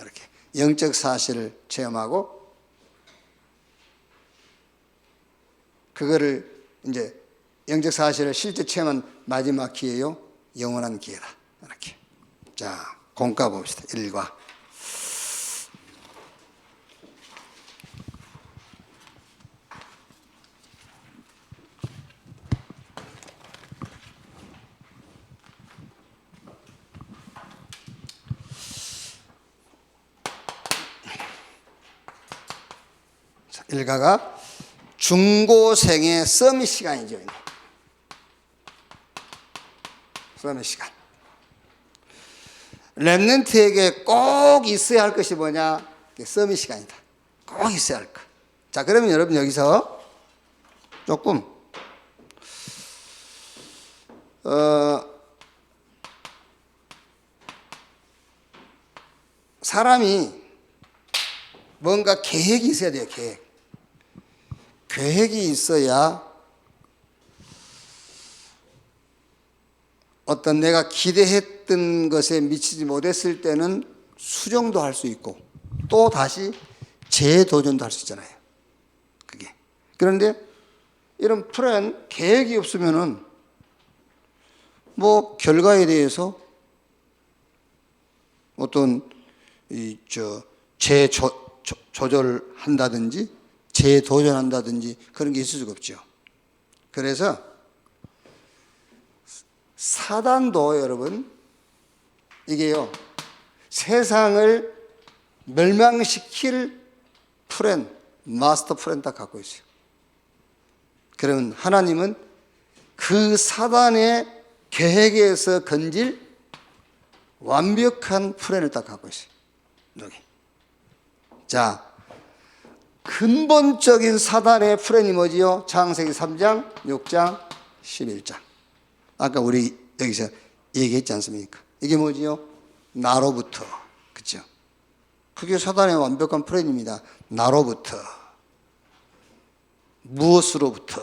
이렇게. 영적 사실을 체험하고, 그거를 이제 영적 사실을 실제 체험한 마지막 기회요. 영원한 기회다. 이렇게. 자, 공과 봅시다. 1과. 자, 1가가 중고생의 서밋 시간이죠. 서밋 시간. 렘넌트에게 꼭 있어야 할 것이 뭐냐? 서밋 시간이다. 꼭 있어야 할 것. 자, 그러면 여러분 여기서 조금 사람이 뭔가 계획이 있어야 돼요. 계획이 있어야 어떤 내가 기대했던 것에 미치지 못했을 때는 수정도 할 수 있고 또 다시 재도전도 할 수 있잖아요. 그게. 그런데 이런 플랜, 계획이 없으면은 뭐 결과에 대해서 어떤 재조절한다든지 재도전한다든지 그런 게 있을 수가 없죠. 그래서 사단도 여러분 이게요 세상을 멸망시킬 플랜, 마스터 플랜 다 갖고 있어요. 그러면 하나님은 그 사단의 계획에서 건질 완벽한 플랜을 딱 갖고 있어요. 여기. 자, 근본적인 사단의 플랜이 뭐지요? 창세기 3장, 6장, 11장. 아까 우리 여기서 얘기했지 않습니까? 이게 뭐지요? 나로부터. 그죠? 그게 사단의 완벽한 플랜입니다. 나로부터. 무엇으로부터.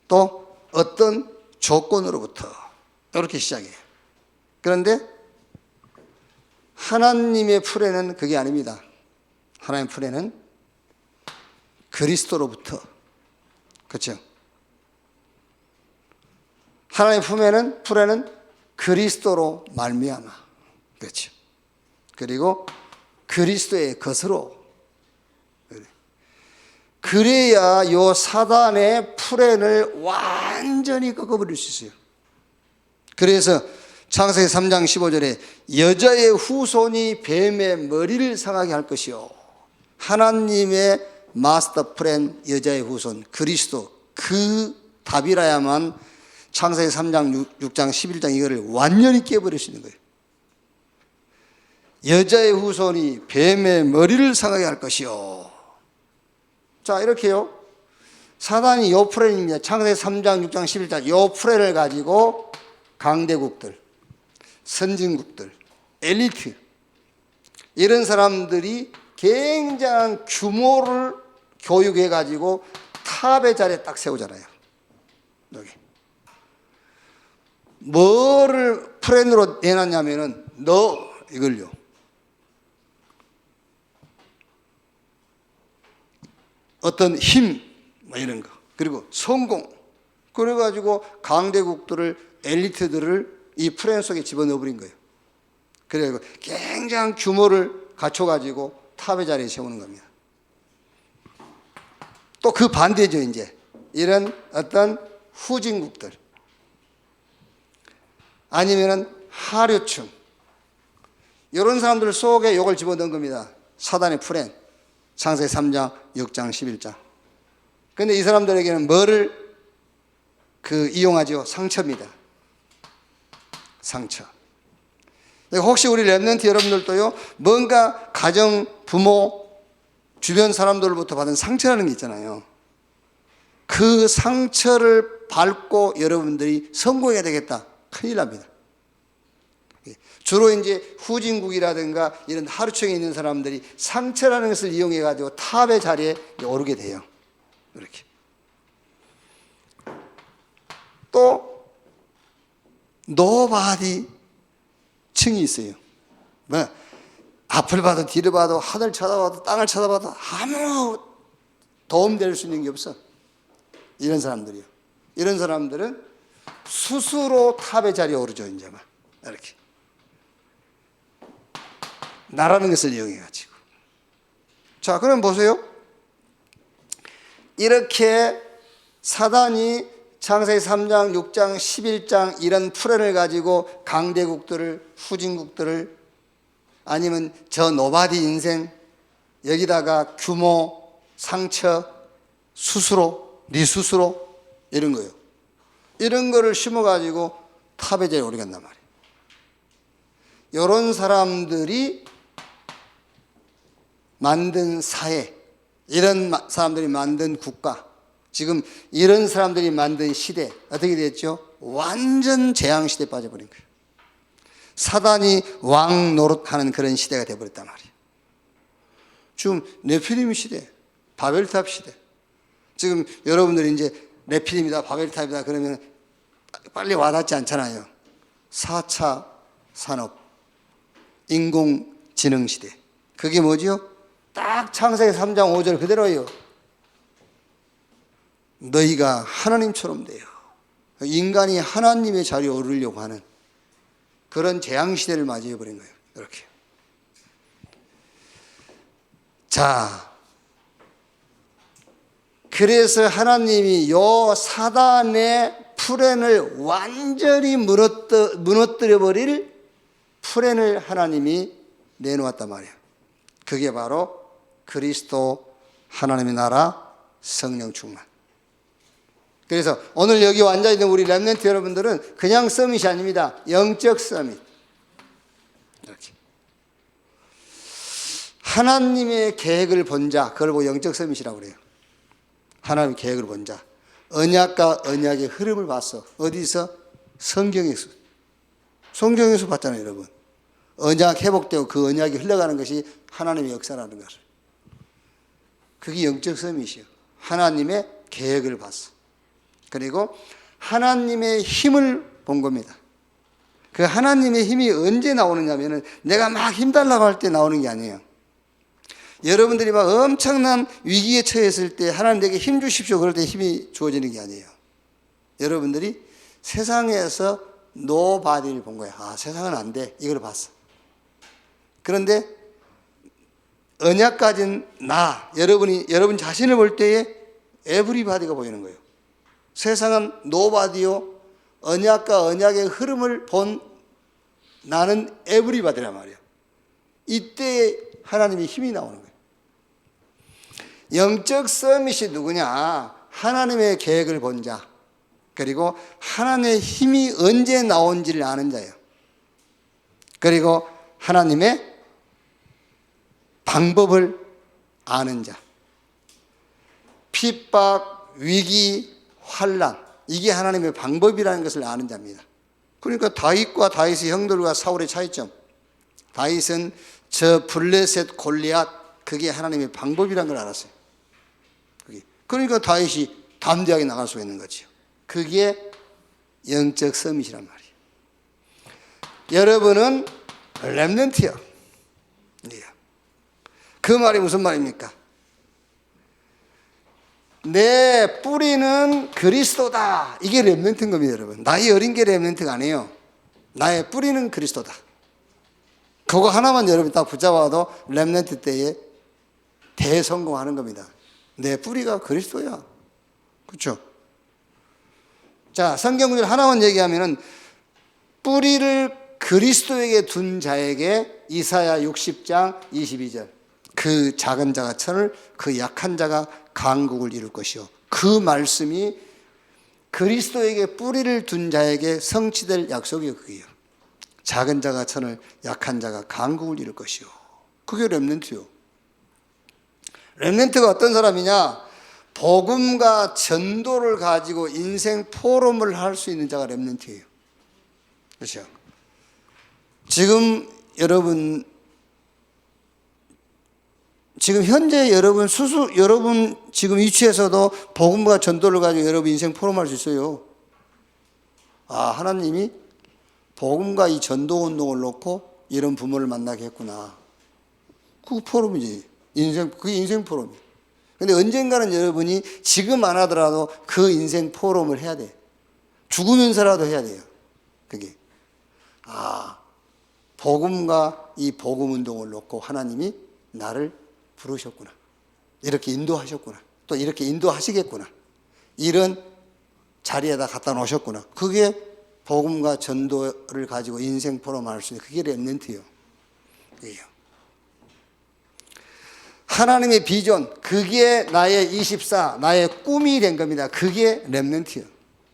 또 어떤 조건으로부터. 이렇게 시작해요. 그런데 하나님의 플랜은 그게 아닙니다. 하나님의 플랜은 그리스도로부터. 그렇죠? 하나님의 풀에는 그리스도로 말미암아. 그렇죠. 그리고 그리스도의 것으로. 그래야 요 사단의 풀엔을 완전히 꺾어버릴 수 있어요. 그래서 창세기 3장 15절에 여자의 후손이 뱀의 머리를 상하게 할 것이요. 하나님의 마스터 플랜, 여자의 후손, 그리스도, 그 답이라야만 창세기 3장, 6장, 11장 이거를 완전히 깨버릴 수 있는 거예요. 여자의 후손이 뱀의 머리를 상하게 할 것이요. 자, 이렇게요. 사단이 요 프레임입니다. 창세기 3장, 6장, 11장 요 프레임을 가지고 강대국들, 선진국들, 엘리트 이런 사람들이 굉장한 규모를 교육해 가지고 탑의 자리에 딱 세우잖아요. 여기 뭐를 프레임으로 내놨냐면은 너 이걸요. 어떤 힘, 뭐 이런 거. 그리고 성공. 그래가지고 강대국들을, 엘리트들을 이 프레임 속에 집어넣어 버린 거예요. 그래서 굉장한 규모를 갖춰가지고 탑의 자리에 세우는 겁니다. 또 그 반대죠, 이제. 이런 어떤 후진국들. 아니면은 하류층. 이런 사람들 속에 이걸 집어넣은 겁니다. 사단의 프레임. 창세기 3장, 6장, 11장. 그런데 이 사람들에게는 뭐를 이용하죠? 상처입니다. 상처. 혹시 우리 랩런트 여러분들도요, 뭔가 가정, 부모, 주변 사람들로부터 받은 상처라는 게 있잖아요. 그 상처를 밟고 여러분들이 성공해야 되겠다. 큰일 납니다. 주로 이제 후진국이라든가 이런 하루층에 있는 사람들이 상처라는 것을 이용해 가지고 탑의 자리에 오르게 돼요. 이렇게. 또 노바디 층이 있어요. 뭐 앞을 봐도 뒤를 봐도 하늘 쳐다봐도 땅을 쳐다봐도 아무 도움될 수 있는 게 없어. 이런 사람들이요. 이런 사람들은 스스로 탑의 자리에 오르죠. 이제 막 이렇게. 나라는 것을 이용해가지고. 자, 그럼 보세요. 이렇게 사단이 창세기 3장, 6장, 11장 이런 프레임을 가지고 강대국들을, 후진국들을 아니면 저 노바디 인생 여기다가 규모, 상처, 스스로, 네 스스로 이런 거예요. 이런 거를 심어가지고 탑의 자리에 오르게 한단 말이에요. 이런 사람들이 만든 사회, 이런 사람들이 만든 국가, 지금 이런 사람들이 만든 시대 어떻게 됐죠? 완전 재앙시대에 빠져버린 거예요. 사단이 왕 노릇하는 그런 시대가 되어버렸단 말이에요. 지금 네피림 시대, 바벨탑 시대. 지금 여러분들이 이제 네피림이다, 바벨탑이다 그러면 빨리 와닿지 않잖아요. 4차 산업, 인공지능 시대. 그게 뭐죠? 딱 창세기 3장 5절 그대로예요. 너희가 하나님처럼 돼요. 인간이 하나님의 자리에 오르려고 하는 그런 재앙시대를 맞이해버린 거예요. 이렇게. 자, 그래서 하나님이 요 사단의 프렌을 완전히 무너뜨려버릴 프렌을 하나님이 내놓았단 말이에요. 그게 바로 그리스도 하나님의 나라 성령 충만. 그래서 오늘 여기 앉아있는 우리 렘넌트 여러분들은 그냥 서밋이 아닙니다. 영적 서밋. 이렇게. 하나님의 계획을 본 자, 그걸 보고 영적 서밋이라고 그래요. 하나님의 계획을 본 자. 언약과 언약의 흐름을 봤어. 어디서? 성경에서. 성경에서 봤잖아요, 여러분. 언약 회복되고 그 언약이 흘러가는 것이 하나님의 역사라는 것을. 그게 영적 서밋이요. 하나님의 계획을 봤어. 그리고 하나님의 힘을 본 겁니다. 그 하나님의 힘이 언제 나오느냐면은 내가 막 힘달라고 할 때 나오는 게 아니에요. 여러분들이 막 엄청난 위기에 처했을 때 하나님 내게 힘 주십시오. 그럴 때 힘이 주어지는 게 아니에요. 여러분들이 세상에서 노바디를 본 거야. 아, 세상은 안 돼. 이걸 봤어. 그런데 언약 가진 여러분 자신을 볼 때에 에브리바디가 보이는 거예요. 세상은 노바디요. 언약과 언약의 흐름을 본 나는 에브리바디란 말이에요. 이때 하나님의 힘이 나오는 거예요. 영적 서밋이 누구냐? 하나님의 계획을 본 자, 그리고 하나님의 힘이 언제 나온지를 아는 자예요. 그리고 하나님의 방법을 아는 자. 핍박, 위기, 환난, 이게 하나님의 방법이라는 것을 아는 자입니다. 그러니까 다윗과 다윗의 형들과 사울의 차이점. 다윗은 저 블레셋 골리앗, 그게 하나님의 방법이라는 걸 알았어요. 그러니까 다윗이 담대하게 나갈 수가 있는 거죠. 그게 영적 서밋이란 말이에요. 여러분은 렘넌트요. 그 말이 무슨 말입니까? 내 뿌리는 그리스도다. 이게 렘넌트인 겁니다, 여러분. 나이 어린 게 렘넌트가 아니에요. 나의 뿌리는 그리스도다. 그거 하나만 여러분 딱 붙잡아도 렘넌트 때에 대성공하는 겁니다. 내 뿌리가 그리스도야. 그렇죠? 자, 성경 구절 하나만 얘기하면은 뿌리를 그리스도에게 둔 자에게 이사야 60장 22절. 그 작은 자가 천을, 그 약한 자가 강국을 이룰 것이요. 그 말씀이 그리스도에게 뿌리를 둔 자에게 성취될 약속이요. 그게요. 작은 자가 천을, 약한 자가 강국을 이룰 것이요. 그게 렘넌트요. 렘넌트가 어떤 사람이냐? 복음과 전도를 가지고 인생 포럼을 할 수 있는 자가 렘넌트예요. 그렇죠? 지금 현재 여러분 지금 위치에서도 복음과 전도를 가지고 여러분 인생 포럼할 수 있어요. 아, 하나님이 복음과 이 전도 운동을 놓고 이런 부모를 만나게 했구나. 그 포럼이지. 그게 인생 포럼이에요. 근데 언젠가는 여러분이 지금 안 하더라도 그 인생 포럼을 해야 돼. 죽으면서라도 해야 돼요. 그게. 아, 복음과 이 복음 운동을 놓고 하나님이 나를 부르셨구나. 이렇게 인도하셨구나. 또 이렇게 인도하시겠구나. 이런 자리에다 갖다 놓으셨구나. 그게 복음과 전도를 가지고 인생 포럼을 할 수 있는 그게 렘넌트예요. 그게요. 하나님의 비전, 그게 나의 24, 나의 꿈이 된 겁니다. 그게 렘넌트예요.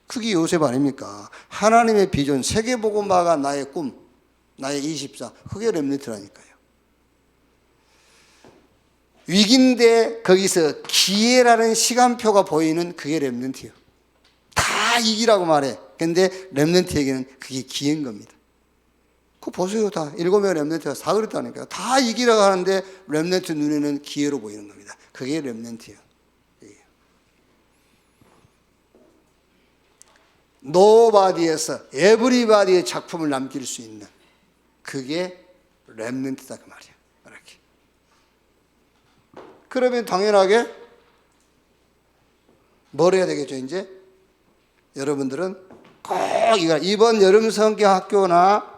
그게 요셉 아닙니까? 하나님의 비전, 세계복음화가 나의 꿈, 나의 24, 그게 렘넌트라니까요. 위기인데 거기서 기회라는 시간표가 보이는 그게 렘넌트예요. 다 이기라고 말해. 근데 렘넌트에게는 그게 기회인 겁니다. 그거 보세요. 다 7명의 렘넌트가 다 그랬다니까요. 다 이기라고 하는데 렘넌트 눈에는 기회로 보이는 겁니다. 그게 렘넌트예요. 노바디에서 에브리바디의 작품을 남길 수 있는 그게 렘넌트다 그 말이에요. 이렇게. 그러면 당연하게 뭘 해야 되겠죠? 이제 여러분들은 꼭 이번 여름 성경학교나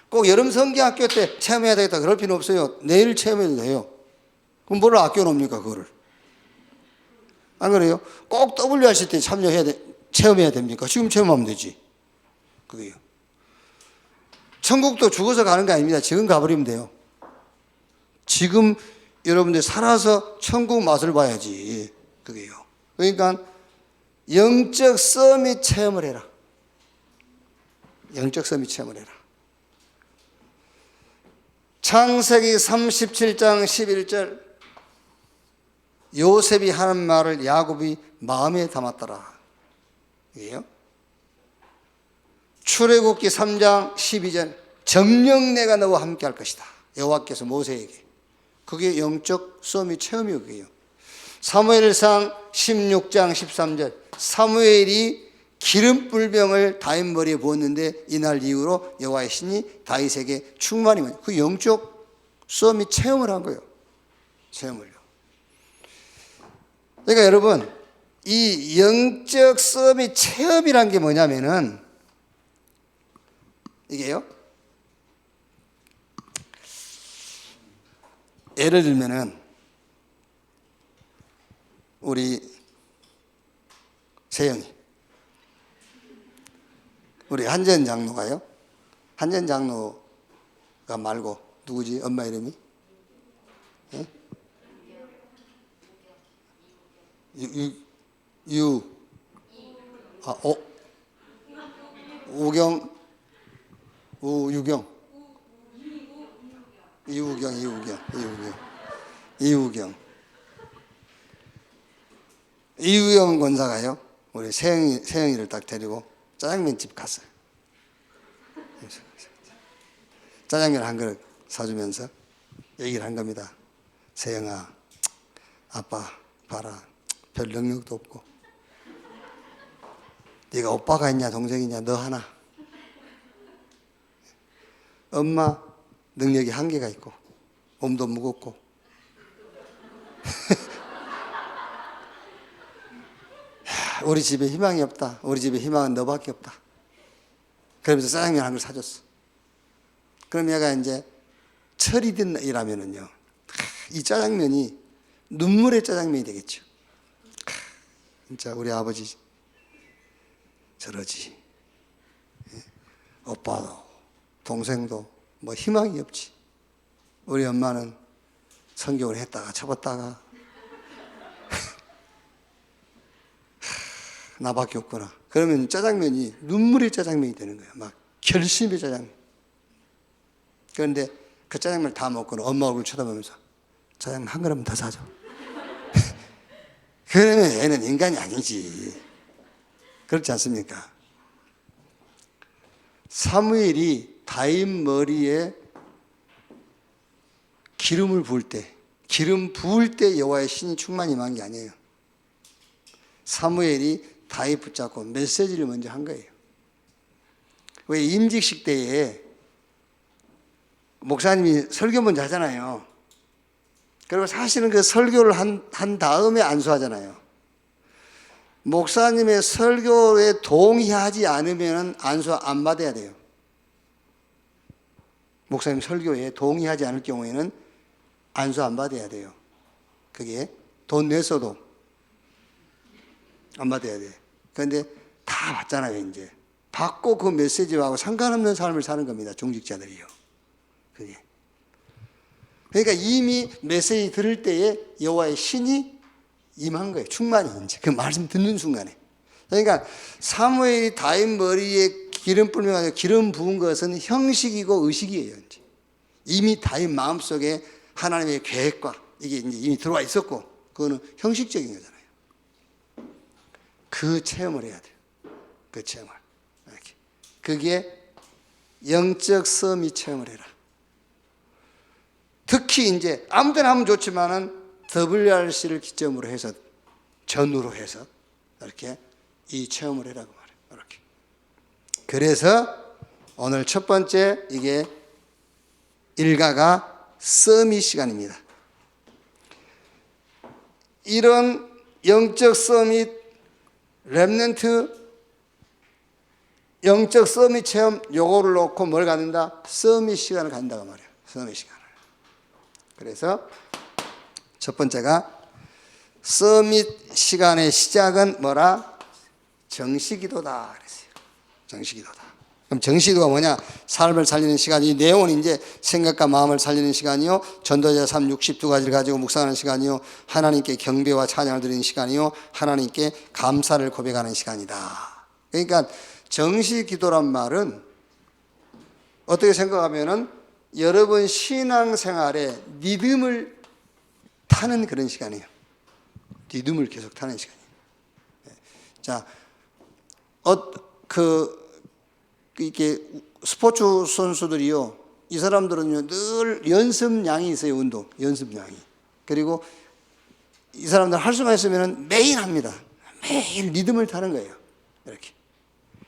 꼭 여름 성경학교 때 체험해야 되겠다 그럴 필요 없어요. 내일 체험해도 돼요. 그럼 뭘 아껴놓습니까 그거를? 안 그래요? 꼭 WRC 때 체험해야 됩니까? 지금 체험하면 되지. 그게요. 천국도 죽어서 가는 게 아닙니다. 지금 가버리면 돼요. 지금 여러분들 살아서 천국 맛을 봐야지. 그게요. 그러니까 영적 서밋 체험을 해라. 영적 서밋 체험을 해라. 창세기 37장 11절 요셉이 하는 말을 야곱이 마음에 담았더라. 이게요. 출애굽기 3장 12절 정녕 내가 너와 함께 할 것이다. 여호와께서 모세에게. 그게 영적 서밋 체험이에요. 그게요. 사무엘상 16장 13절 사무엘이 기름불병을 다윗 머리에 부었는데 이날 이후로 여호와의 신이 다윗에게 충만히 그 영적 서밋 체험을 한 거예요. 체험을요. 그러니까 여러분 이 영적 싸움의 체험이란 게 뭐냐면은 이게요. 예를 들면은 우리 세영이, 우리 한전 장로가요. 한전 장로가 말고 누구지? 엄마 이름이? 예? 우경, 이우경 권사가요. 우리 세영이를 딱 데리고 짜장면집 갔어요. 짜장면 한 그릇 사주면서 얘기를 한 겁니다. 세영아, 아빠 봐라, 별 능력도 없고 네가 오빠가 있냐 동생이냐 너 하나. 엄마 능력이 한계가 있고 몸도 무겁고 우리 집에 희망이 없다. 우리 집에 희망은 너밖에 없다. 그러면서 짜장면 한 그릇 사줬어. 그럼 얘가 이제 철이 든 일하면은요, 이 짜장면이 눈물의 짜장면이 되겠죠. 진짜 우리 아버지 저러지. 오빠도 동생도 뭐 희망이 없지. 우리 엄마는 성경을 했다가 접었다가 나밖에 없구나. 그러면 짜장면이 눈물의 짜장면이 되는 거예요. 막 결심의 짜장면. 그런데 그 짜장면을 다 먹고는 엄마 얼굴 쳐다보면서 짜장면 한 그릇만 더 사줘. 그러면 얘는 인간이 아니지. 그렇지 않습니까? 사무엘이 다윗 머리에 기름을 부을 때, 기름 부을 때 여호와의 신이 충만히 임한 게 아니에요. 사무엘이 다윗 붙잡고 메시지를 먼저 한 거예요. 왜 임직식 때에 목사님이 설교 먼저 하잖아요. 그리고 사실은 그 설교를 한 다음에 안수하잖아요. 목사님의 설교에 동의하지 않으면 안수 안 받아야 돼요. 목사님 설교에 동의하지 않을 경우에는 안수 안 받아야 돼요. 그게 돈 내서도 안 받아야 돼. 그런데 다 받잖아요, 이제. 받고 그 메시지하고 상관없는 삶을 사는 겁니다, 중직자들이요. 그게. 그러니까 이미 메시지 들을 때에 여호와의 신이 임한 거예요. 충만히 이제 그 말씀 듣는 순간에. 그러니까 사무엘이 다윗 머리에 기름 뿌리며 기름 부은 것은 형식이고 의식이에요. 이제. 이미 다윗 마음속에 하나님의 계획과 이게 이제 이미 들어와 있었고, 그거는 형식적인 거잖아요. 그 체험을 해야 돼요. 그 체험을. 이렇게. 그게 영적 서밋 체험을 해라. 특히 이제 아무 데나 하면 좋지만은 WRC를 기점으로 해서 전후로 해서 이렇게 이 체험을 해라고 말해요. 이렇게. 그래서 오늘 첫 번째 이게 일가가 서밋 시간입니다. 이런 영적 서밋, 렘넌트 영적 서밋 체험 요거를 놓고 뭘 갖는다? 서밋 시간을 갖는다고 말이에요. 서밋 시간을. 그래서 첫 번째가 서밋 시간의 시작은 뭐라? 정시기도다 그랬어요. 정시기도다. 그럼 정시기도가 뭐냐? 삶을 살리는 시간. 이 내용은 이제 생각과 마음을 살리는 시간이요, 전도자 3, 62가지를 가지고 묵상하는 시간이요, 하나님께 경배와 찬양을 드리는 시간이요, 하나님께 감사를 고백하는 시간이다. 그러니까 정시기도란 말은 어떻게 생각하면은 여러분 신앙생활에 리듬을 타는 그런 시간이에요. 리듬을 계속 타는 시간이에요. 자, 이렇게 스포츠 선수들이요, 이 사람들은요, 늘 연습량이 있어요, 운동. 연습량이. 그리고 이 사람들 할 수만 있으면 매일 합니다. 매일 리듬을 타는 거예요. 이렇게.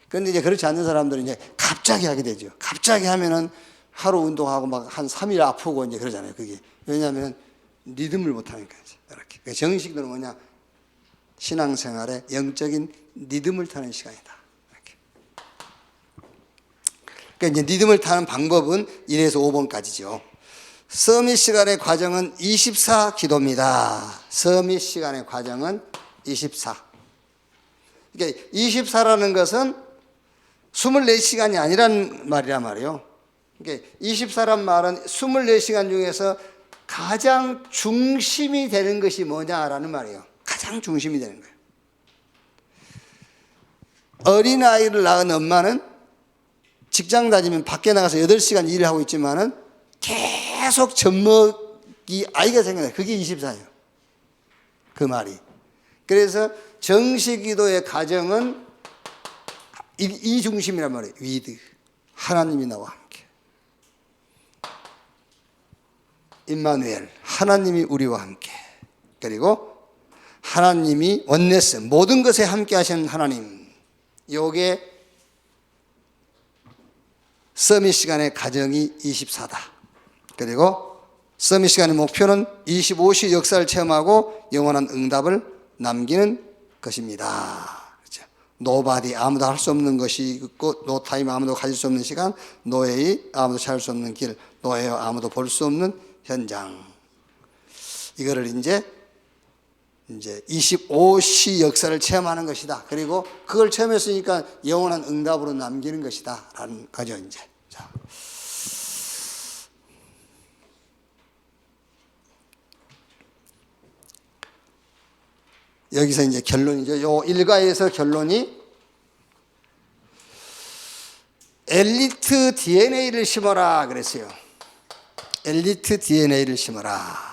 그런데 이제 그렇지 않는 사람들은 이제 갑자기 하게 되죠. 갑자기 하면은 하루 운동하고 막 한 3일 아프고 이제 그러잖아요. 그게. 왜냐하면 리듬을 못 하니까. 이렇게. 정식으로 뭐냐? 신앙생활의 영적인 리듬을 타는 시간이다. 이렇게. 그러니까 이제 리듬을 타는 방법은 1에서 5번까지죠. 서밋 시간의 과정은 24 기도입니다. 서밋 시간의 과정은 24. 그러니까 24라는 것은 24시간이 아니란 말이란 말이에요. 그러니까 24란 말은 24시간 중에서 가장 중심이 되는 것이 뭐냐라는 말이에요. 가장 중심이 되는 거예요. 어린아이를 낳은 엄마는 직장 다니면 밖에 나가서 8시간 일을 하고 있지만은 계속 젖먹이 아이가 생겨나요. 그게 24예요. 그 말이. 그래서 정시기도의 가정은 이 중심이란 말이에요. 위드. 하나님이 나와 함께. 임마누엘. 하나님이 우리와 함께. 그리고 하나님이 원네스. 모든 것에 함께 하시는 하나님. 요게 서밋 시간의 가정이 24다. 그리고 서밋 시간의 목표는 25시 역사를 체험하고 영원한 응답을 남기는 것입니다. 그렇죠? 노바디 아무도 할 수 없는 것이 있고 노타임 아무도 가질 수 없는 시간, 노웨이 아무도 찾을 수 없는 길, 노웨어 아무도 볼 수 없는 현장. 이거를 이제 25시 역사를 체험하는 것이다. 그리고 그걸 체험했으니까 영원한 응답으로 남기는 것이다. 라는 거죠, 이제. 자. 여기서 이제 결론이죠. 요 일가에서 결론이 엘리트 DNA를 심어라 그랬어요. 엘리트 DNA를 심어라.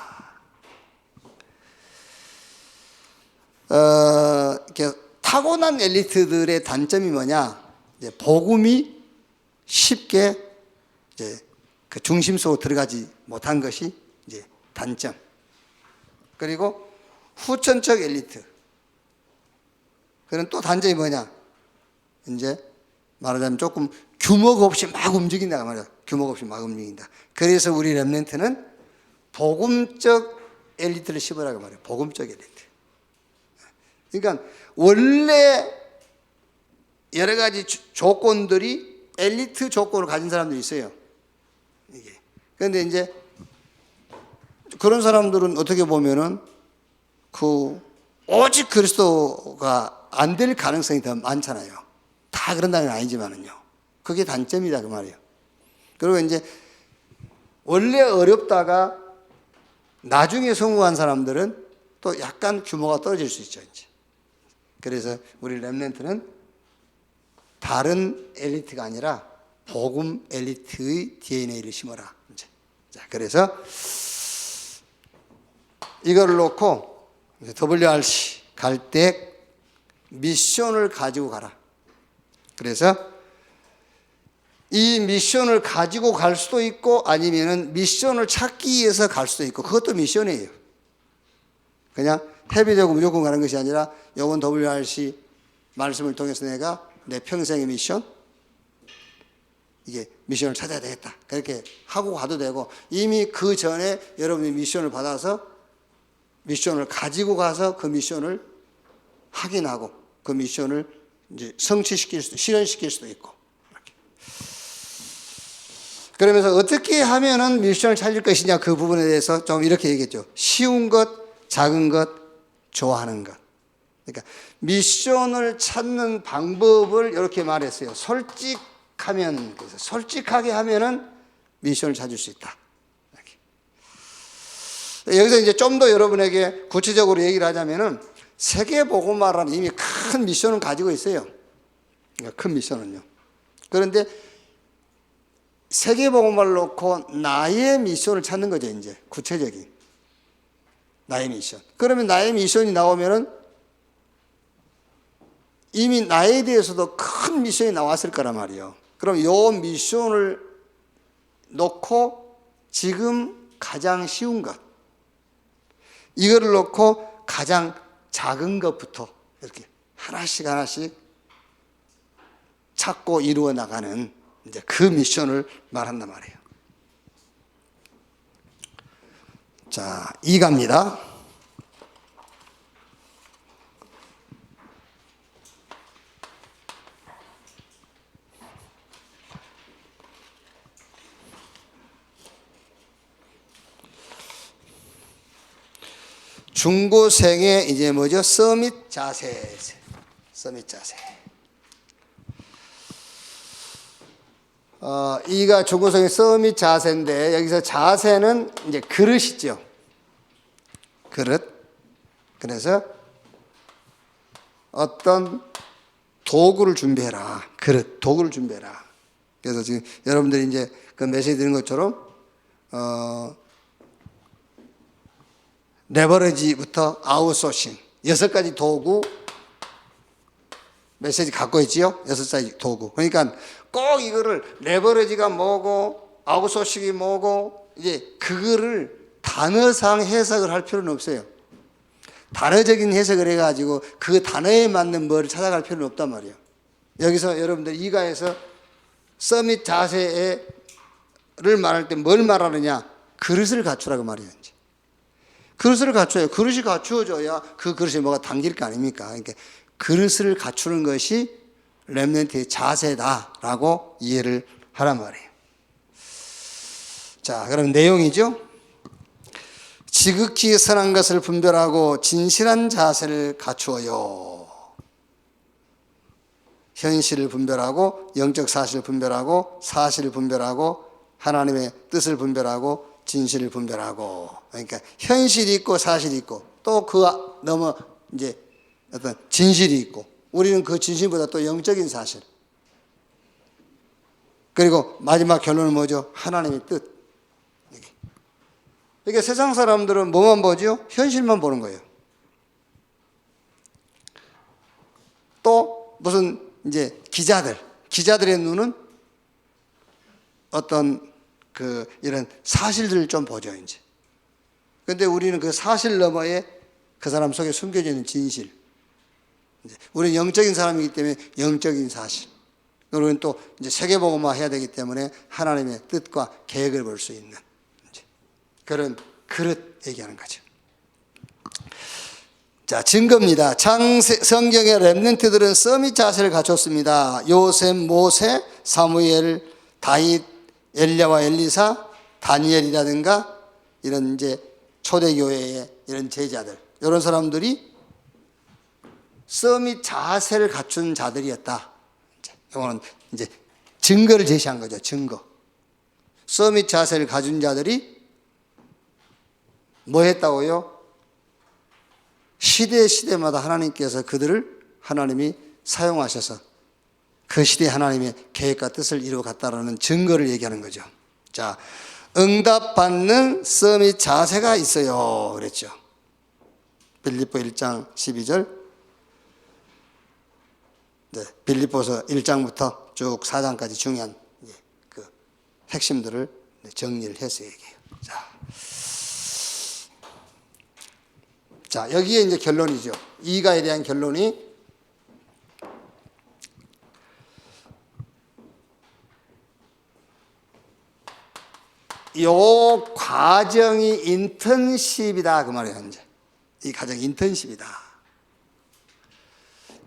이렇게 타고난 엘리트들의 단점이 뭐냐? 이제 복음이 쉽게 이제 그 중심 속으로 들어가지 못한 것이 이제 단점. 그리고 후천적 엘리트. 그런 또 단점이 뭐냐? 이제 말하자면 조금 규모가 없이 막 움직인다 말이야. 규모가 없이 막 움직인다. 그래서 우리 렘넌트는 복음적 엘리트를 심으라고 말이에요. 복음적 엘리트. 그러니까 원래 여러 가지 조건들이 엘리트 조건을 가진 사람들이 있어요. 이게. 그런데 이제 그런 사람들은 어떻게 보면은 오직 그리스도가 안 될 가능성이 더 많잖아요. 다 그런다는 건 아니지만은요. 그게 단점이다 그 말이에요. 그리고 이제 원래 어렵다가 나중에 성공한 사람들은 또 약간 규모가 떨어질 수 있죠. 이제. 그래서 우리 렘넌트는 다른 엘리트가 아니라 복음 엘리트의 DNA를 심어라. 이제. 자, 그래서 이걸 놓고 WRC 갈 때 미션을 가지고 가라. 그래서 이 미션을 가지고 갈 수도 있고 아니면은 미션을 찾기 위해서 갈 수도 있고 그것도 미션이에요. 그냥 해비되고 무조건 가는 것이 아니라 이번 WRC 말씀을 통해서 내가 내 평생의 미션 이게 미션을 찾아야 되겠다. 그렇게 하고 가도 되고 이미 그 전에 여러분이 미션을 받아서 미션을 가지고 가서 그 미션을 확인하고 그 미션을 이제 실현시킬 수도 있고. 이렇게. 그러면서 어떻게 하면은 미션을 찾을 것이냐 그 부분에 대해서 좀 이렇게 얘기했죠. 쉬운 것, 작은 것, 좋아하는 것. 그러니까 미션을 찾는 방법을 이렇게 말했어요. 솔직하면, 그래서 솔직하게 하면은 미션을 찾을 수 있다. 여기서 이제 좀 더 여러분에게 구체적으로 얘기를 하자면은 세계복음화라는 이미 큰 미션을 가지고 있어요. 큰 미션은요. 그런데 세계복음화를 놓고 나의 미션을 찾는 거죠, 이제. 구체적인. 나의 미션. 그러면 나의 미션이 나오면은 이미 나에 대해서도 큰 미션이 나왔을 거란 말이에요. 그럼 이 미션을 놓고 지금 가장 쉬운 것. 이거를 놓고 가장 작은 것부터 이렇게 하나씩 하나씩 찾고 이루어 나가는 이제 그 미션을 말한단 말이에요. 자, 2가입니다. 중고생의 이제 뭐죠? 서밋 자세. 서밋 자세. 이가 중고생의 서밋 자세인데, 여기서 자세는 이제 그릇이죠. 그릇. 그래서 어떤 도구를 준비해라. 그릇, 도구를 준비해라. 그래서 지금 여러분들이 이제 그 메시지 드린 것처럼, 레버리지부터 아웃소싱, 6가지 도구, 메시지 갖고 있지요? 6가지 도구. 그러니까 꼭 이거를 레버리지가 뭐고, 아웃소싱이 뭐고, 이제 그거를 단어상 해석을 할 필요는 없어요. 단어적인 해석을 해가지고 그 단어에 맞는 뭐를 찾아갈 필요는 없단 말이에요. 여기서 여러분들 이가에서 서밋 자세를 말할 때 뭘 말하느냐? 그릇을 갖추라고 말이에요. 이제. 그릇을 갖춰요. 그릇이 갖추어져야 그 그릇에 뭐가 담길 거 아닙니까? 그러니까 그릇을 갖추는 것이 렘넌트의 자세다라고 이해를 하란 말이에요. 자, 그럼 내용이죠. 지극히 선한 것을 분별하고 진실한 자세를 갖추어요. 현실을 분별하고 영적 사실을 분별하고 사실을 분별하고 하나님의 뜻을 분별하고 진실을 분별하고. 그러니까 현실이 있고 사실이 있고 또 그 넘어 이제 어떤 진실이 있고, 우리는 그 진실보다 또 영적인 사실, 그리고 마지막 결론은 뭐죠? 하나님의 뜻. 그러니까 세상 사람들은 뭐만 보죠? 현실만 보는 거예요. 또 무슨 이제 기자들의 눈은 어떤 그 이런 사실들을 좀 보죠, 이제. 근데 우리는 그 사실 너머에 그 사람 속에 숨겨져 있는 진실. 우리는 영적인 사람이기 때문에 영적인 사실. 우리는 또 이제 세계복음화 해야 되기 때문에 하나님의 뜻과 계획을 볼 수 있는 그런 그릇 얘기하는 거죠. 자, 증거입니다. 성경의 렘넌트들은 서밋 자세를 갖췄습니다. 요셉, 모세, 사무엘, 다윗, 엘리야와 엘리사, 다니엘이라든가 이런 이제 초대교회의 이런 제자들, 이런 사람들이 서밋 자세를 갖춘 자들이었다. 이거는 이제 증거를 제시한 거죠. 증거. 서밋 자세를 가진 자들이 뭐 했다고요? 시대마다 하나님께서 그들을 하나님이 사용하셔서 그 시대에 하나님의 계획과 뜻을 이루어갔다라는 증거를 얘기하는 거죠. 자, 응답받는 서밋 자세가 있어요. 그랬죠. 빌립보 1장 12절. 네, 빌립보서 1장부터 쭉 4장까지 중요한 그 핵심들을 정리를 해서 얘기해요. 자, 여기에 이제 결론이죠. 이가에 대한 결론이 요 과정이 인턴십이다 그 말이에요. 이제 이 과정이 인턴십이다.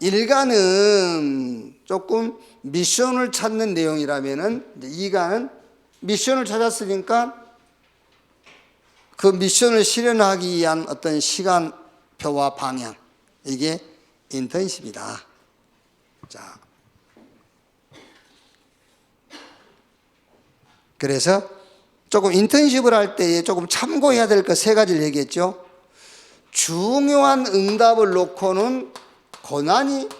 일가는 조금 미션을 찾는 내용이라면은 이제 이가는 미션을 찾았으니까 그 미션을 실현하기 위한 어떤 시간표와 방향, 이게 인턴십이다. 자, 그래서 조금 인턴십을 할 때에 조금 참고해야 될 것 3가지를 얘기했죠. 중요한 응답을 놓고는 고난이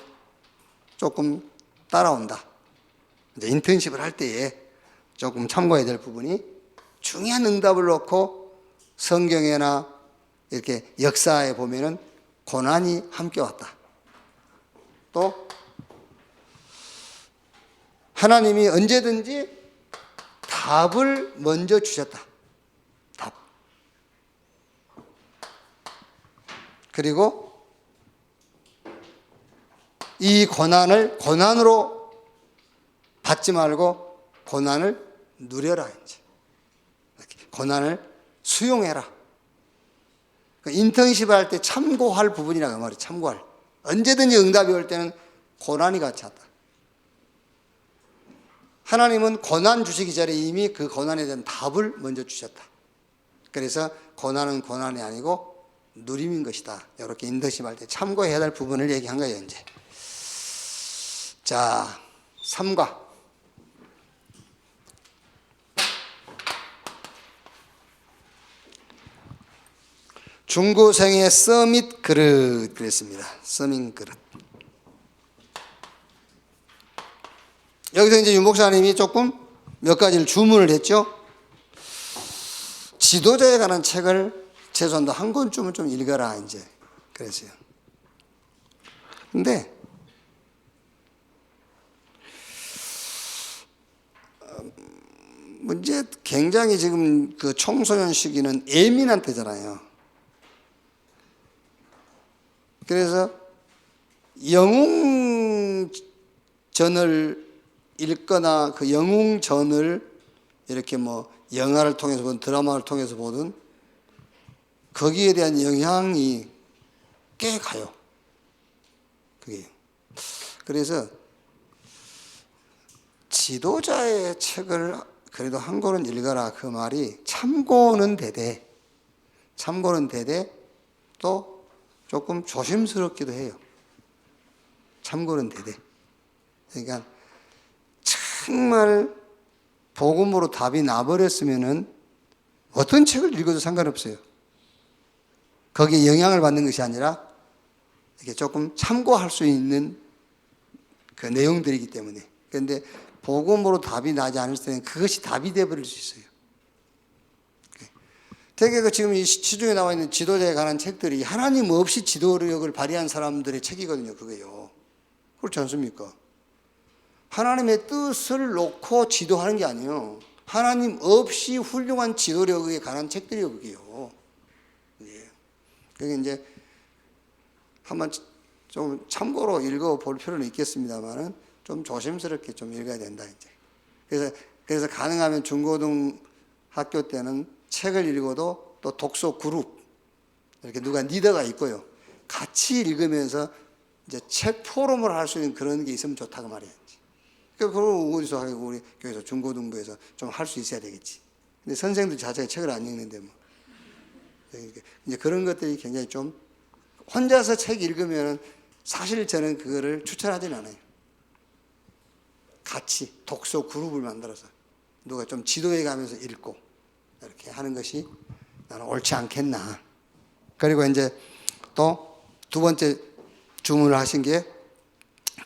조금 따라온다. 이제 인턴십을 할 때에 조금 참고해야 될 부분이, 중요한 응답을 놓고 성경에나 이렇게 역사에 보면은 고난이 함께 왔다. 또 하나님이 언제든지 답을 먼저 주셨다. 답. 그리고 이 고난을 고난으로 받지 말고 고난을 누려라. 이제 고난을 수용해라. 인턴십 할 때 참고할 부분이라고 말이에요. 참고할. 언제든지 응답이 올 때는 고난이 같이 왔다. 하나님은 고난 주시기 전에 이미 그 고난에 대한 답을 먼저 주셨다. 그래서 고난은 고난이 아니고 누림인 것이다. 이렇게 인덕심할 때 참고해야 될 부분을 얘기한 거예요. 이제 자 3과 중고생의 서밋 그릇 그랬습니다. 서밋 그릇. 여기서 이제 윤 목사님이 조금 몇 가지를 주문을 했죠. 지도자에 관한 책을 최소한 한 권쯤은 좀 읽어라 이제 그랬어요. 근데 문제 굉장히 지금 그 청소년 시기는 예민한 때잖아요. 그래서 영웅전을 읽거나 그 영웅전을 이렇게 뭐 영화를 통해서 보든 드라마를 통해서 보든 거기에 대한 영향이 꽤 가요. 그게. 그래서 지도자의 책을 그래도 한 권은 읽어라 그 말이 참고는 되되 또 조금 조심스럽기도 해요. 참고는 되되. 그러니까 정말 복음으로 답이 나버렸으면은 어떤 책을 읽어도 상관없어요. 거기에 영향을 받는 것이 아니라 이렇게 조금 참고할 수 있는 그 내용들이기 때문에. 그런데 복음으로 답이 나지 않을 때는 그것이 답이 되어버릴 수 있어요. 되게 그 지금 이 시중에 나와 있는 지도자에 관한 책들이 하나님 없이 지도력을 발휘한 사람들의 책이거든요. 그게요. 그렇지 않습니까? 하나님의 뜻을 놓고 지도하는 게 아니에요. 하나님 없이 훌륭한 지도력에 관한 책들이요. 그게요. 예. 그게 이제 한번 좀 참고로 읽어볼 필요는 있겠습니다만은 좀 조심스럽게 좀 읽어야 된다 이제. 그래서 가능하면 중고등 학교 때는 책을 읽어도 또 독서 그룹 이렇게 누가 리더가 있고요. 같이 읽으면서 이제 책 포럼을 할 수 있는 그런 게 있으면 좋다고 말이에요. 그러니까 그걸 어디서 하고 우리 교회에서 중고등부에서 좀 할 수 있어야 되겠지. 근데 선생님들 자체가 책을 안 읽는데 뭐 이제 그런 것들이 굉장히 좀 혼자서 책 읽으면 사실 저는 그거를 추천하지는 않아요. 같이 독서 그룹을 만들어서 누가 좀 지도해 가면서 읽고 이렇게 하는 것이 나는 옳지 않겠나. 그리고 이제 또 두 번째 주문을 하신 게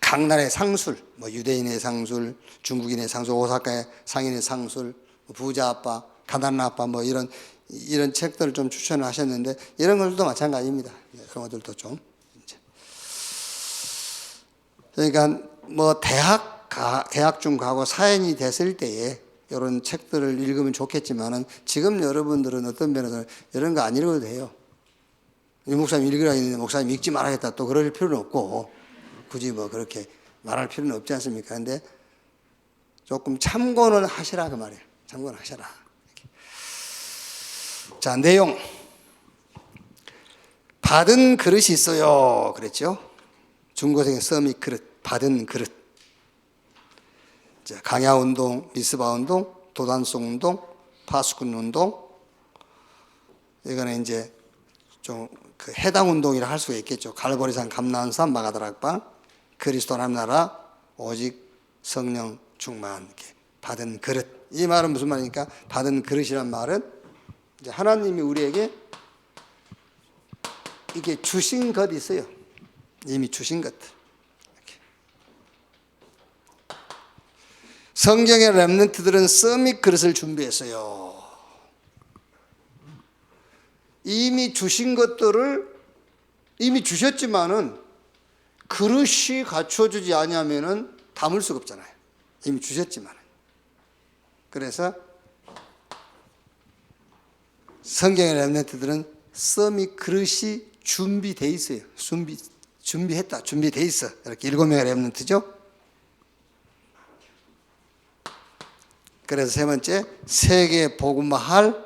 각 나라의 상술, 뭐 유대인의 상술, 중국인의 상술, 오사카의 상인의 상술, 부자 아빠, 가난한 아빠 뭐 이런 책들을 좀 추천을 하셨는데 이런 것들도 마찬가지입니다. 그런 것들도 좀 이제. 그러니까 뭐 대학 중 가고 사연이 됐을 때에 이런 책들을 읽으면 좋겠지만은 지금 여러분들은 어떤 면에서 이런 거 안 읽어도 돼요. 이 목사님 읽으라 했는데 목사님 읽지 말아야겠다 또 그럴 필요는 없고 굳이 뭐 그렇게 말할 필요는 없지 않습니까? 그런데 조금 참고는 하시라 그 말이에요. 참고는 하셔라. 이렇게. 자, 내용. 받은 그릇이 있어요. 그랬죠? 중고생의 서밋 그릇, 받은 그릇. 자, 강야 운동, 미스바 운동, 도단송 운동, 파수꾼 운동. 이거는 이제 좀 그 해당 운동이라 할 수가 있겠죠. 갈보리산, 감난산, 마가다락방, 그리스도 하나님 나라, 오직 성령 충만. 이렇게 받은 그릇. 이 말은 무슨 말입니까? 받은 그릇이란 말은 이제 하나님이 우리에게 이게 주신 것 있어요. 이미 주신 것들. 이렇게. 성경의 렘넌트들은 서밋 그릇을 준비했어요. 이미 주신 것들을 이미 주셨지만은 그릇이 갖춰주지 않으면은 담을 수가 없잖아요. 이미 주셨지만은. 그래서 성경의 렘넌트들은 서밋 그릇이 준비돼 있어요. 준비했다. 준비돼 있어. 이렇게 7명의 렘넌트죠. 그래서 세 번째, 세계 복음화할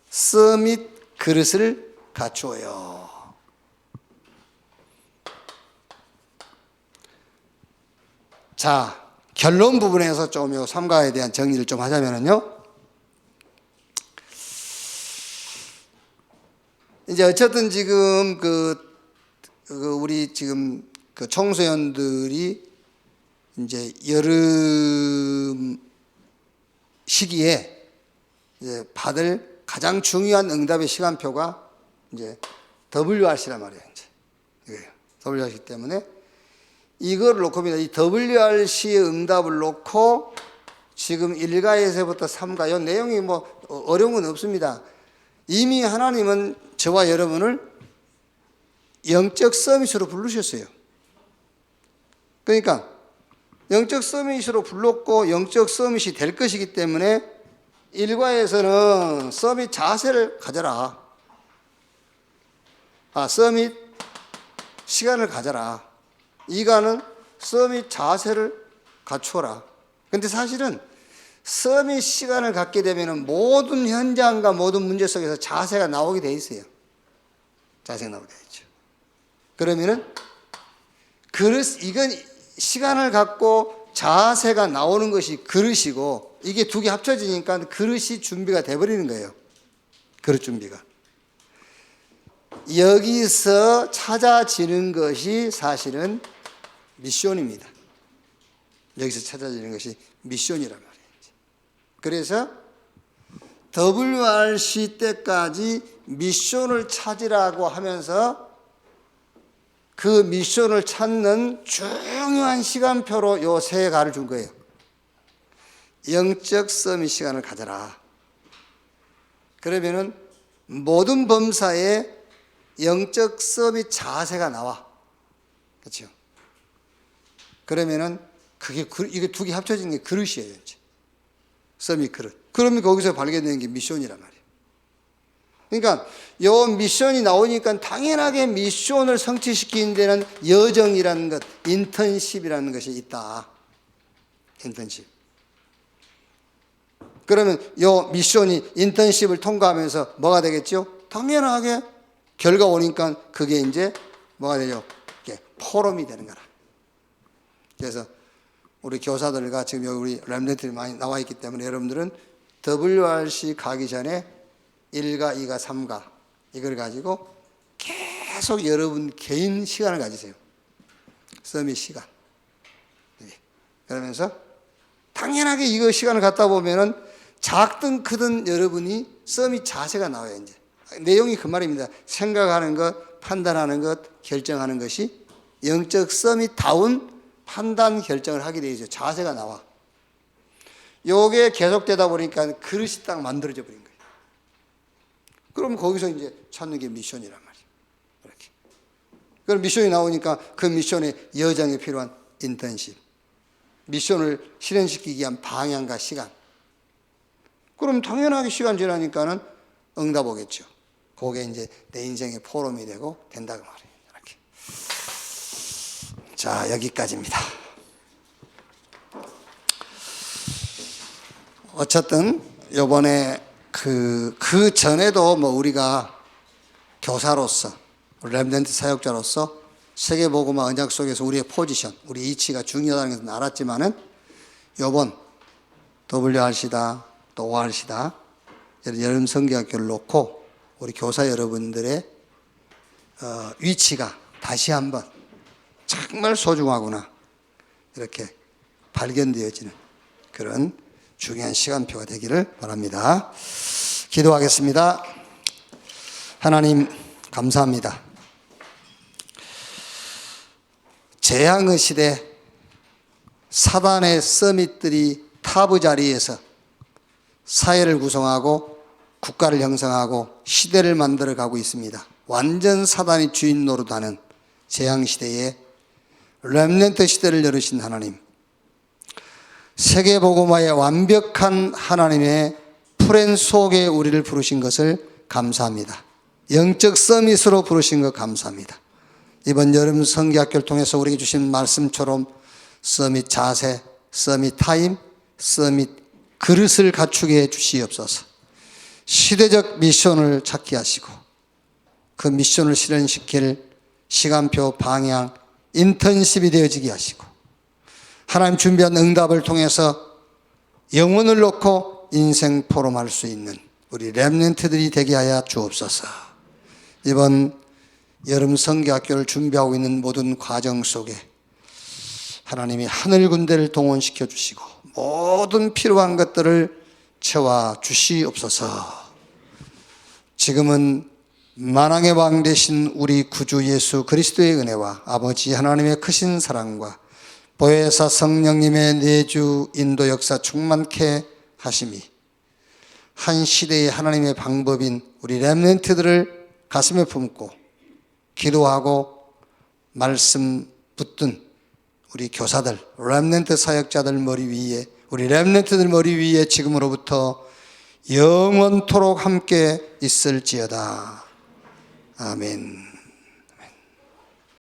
서밋 그릇을 갖추어요. 자, 결론 부분에서 좀 요 삼가에 대한 정리를 좀 하자면요. 이제 어쨌든 지금 우리 지금 그 청소년들이 이제 여름 시기에 이제 받을 가장 중요한 응답의 시간표가 이제 WRC란 말이에요. 이제 이거예요. WRC 때문에 이걸 놓고 이 WRC의 응답을 놓고 지금 1가에서부터 3가 이 내용이 뭐 어려운 건 없습니다. 이미 하나님은 저와 여러분을 영적 서밋으로 부르셨어요. 그러니까 영적 서밋으로 불렀고 영적 서밋이 될 것이기 때문에 1과에서는 서밋 자세를 가져라. 서밋 시간을 가져라. 2과는 서밋 자세를 갖추어라. 근데 사실은 서밋 시간을 갖게 되면 모든 현장과 모든 문제 속에서 자세가 나오게 돼 있어요. 자세가 나오게 돼 있죠. 그러면은 이건 시간을 갖고 자세가 나오는 것이 그릇이고, 이게 두 개 합쳐지니까 그릇이 준비가 돼버리는 거예요. 그릇 준비가. 여기서 찾아지는 것이 사실은 미션입니다. 여기서 찾아지는 것이 미션이란 말이에요. 그래서 WRC 때까지 미션을 찾으라고 하면서 그 미션을 찾는 중요한 시간표로 요 세 가를 준 거예요. 영적 서밋 시간을 가져라. 그러면은 모든 범사에 영적 서밋 자세가 나와. 그렇죠? 그러면은 이게 두 개 합쳐진 게 그릇이에요. 이제. 서밋 그릇. 그러면 거기서 발견되는 게 미션이란 말이에요. 그러니까 요 미션이 나오니까 당연하게 미션을 성취시키는 데는 여정이라는 것, 인턴십이라는 것이 있다. 인턴십. 그러면 요 미션이 인턴십을 통과하면서 뭐가 되겠죠? 당연하게 결과 오니까 그게 이제 뭐가 되죠? 포럼이 되는 거라. 그래서 우리 교사들과 지금 여기 우리 렘넌트들이 많이 나와 있기 때문에 여러분들은 WRC 가기 전에 1가, 2가, 3가 이걸 가지고 계속 여러분 개인 시간을 가지세요. 서밋 시간. 그러면서 당연하게 이거 시간을 갖다 보면은 작든 크든 여러분이 서밋 자세가 나와요. 이제 내용이 그 말입니다. 생각하는 것, 판단하는 것, 결정하는 것이 영적 서밋다운 판단 결정을 하게 되죠. 자세가 나와. 요게 계속되다 보니까 그릇이 딱 만들어져 버린 거예요. 그럼 거기서 이제 찾는 게 미션이란 말이에요. 이렇게. 그럼 미션이 나오니까 그 미션의 여정에 필요한 인턴십, 미션을 실현시키기 위한 방향과 시간. 그럼 당연하게 시간 지나니까는 응답 오겠죠. 그게 이제 내 인생의 포럼이 되고 된다고 말이에요. 이렇게. 자, 여기까지입니다. 어쨌든 요번에 그 전에도 뭐 우리가 교사로서 렘넌트 사역자로서 세계복음화 언약 속에서 우리의 포지션, 우리 이치가 중요하다는 것은 알았지만은 요번 WRC다 또 ORC다 여름 성경학교를 놓고 우리 교사 여러분들의 위치가 다시 한번 정말 소중하구나 이렇게 발견되어지는 그런 중요한 시간표가 되기를 바랍니다. 기도하겠습니다. 하나님 감사합니다. 재앙의 시대 사단의 서밋들이 타부 자리에서 사회를 구성하고 국가를 형성하고 시대를 만들어 가고 있습니다. 완전 사단이 주인 노릇하는 재앙 시대에 렘넌트 시대를 열으신 하나님, 세계복음화의 완벽한 하나님의 프랜 속에 우리를 부르신 것을 감사합니다. 영적 서밋으로 부르신 것 감사합니다. 이번 여름 성경학교를 통해서 우리에게 주신 말씀처럼 서밋 자세, 서밋 타임, 서밋 그릇을 갖추게 해 주시옵소서. 시대적 미션을 찾게 하시고 그 미션을 실현시킬 시간표, 방향, 인턴십이 되어지게 하시고 하나님 준비한 응답을 통해서 영혼을 놓고 인생 포럼할 수 있는 우리 렘넌트들이 되게 하여 주옵소서. 이번 여름 성교학교를 준비하고 있는 모든 과정 속에 하나님이 하늘 군대를 동원시켜 주시고 모든 필요한 것들을 채워 주시옵소서. 지금은 만왕의 왕 되신 우리 구주 예수 그리스도의 은혜와 아버지 하나님의 크신 사랑과 보혜사 성령님의 내주 인도 역사 충만케 하심이 한 시대의 하나님의 방법인 우리 렘넌트들을 가슴에 품고 기도하고 말씀 붙든 우리 교사들, 렘넌트 사역자들 머리 위에, 우리 렘넌트들 머리 위에 지금으로부터 영원토록 함께 있을지어다. 아멘.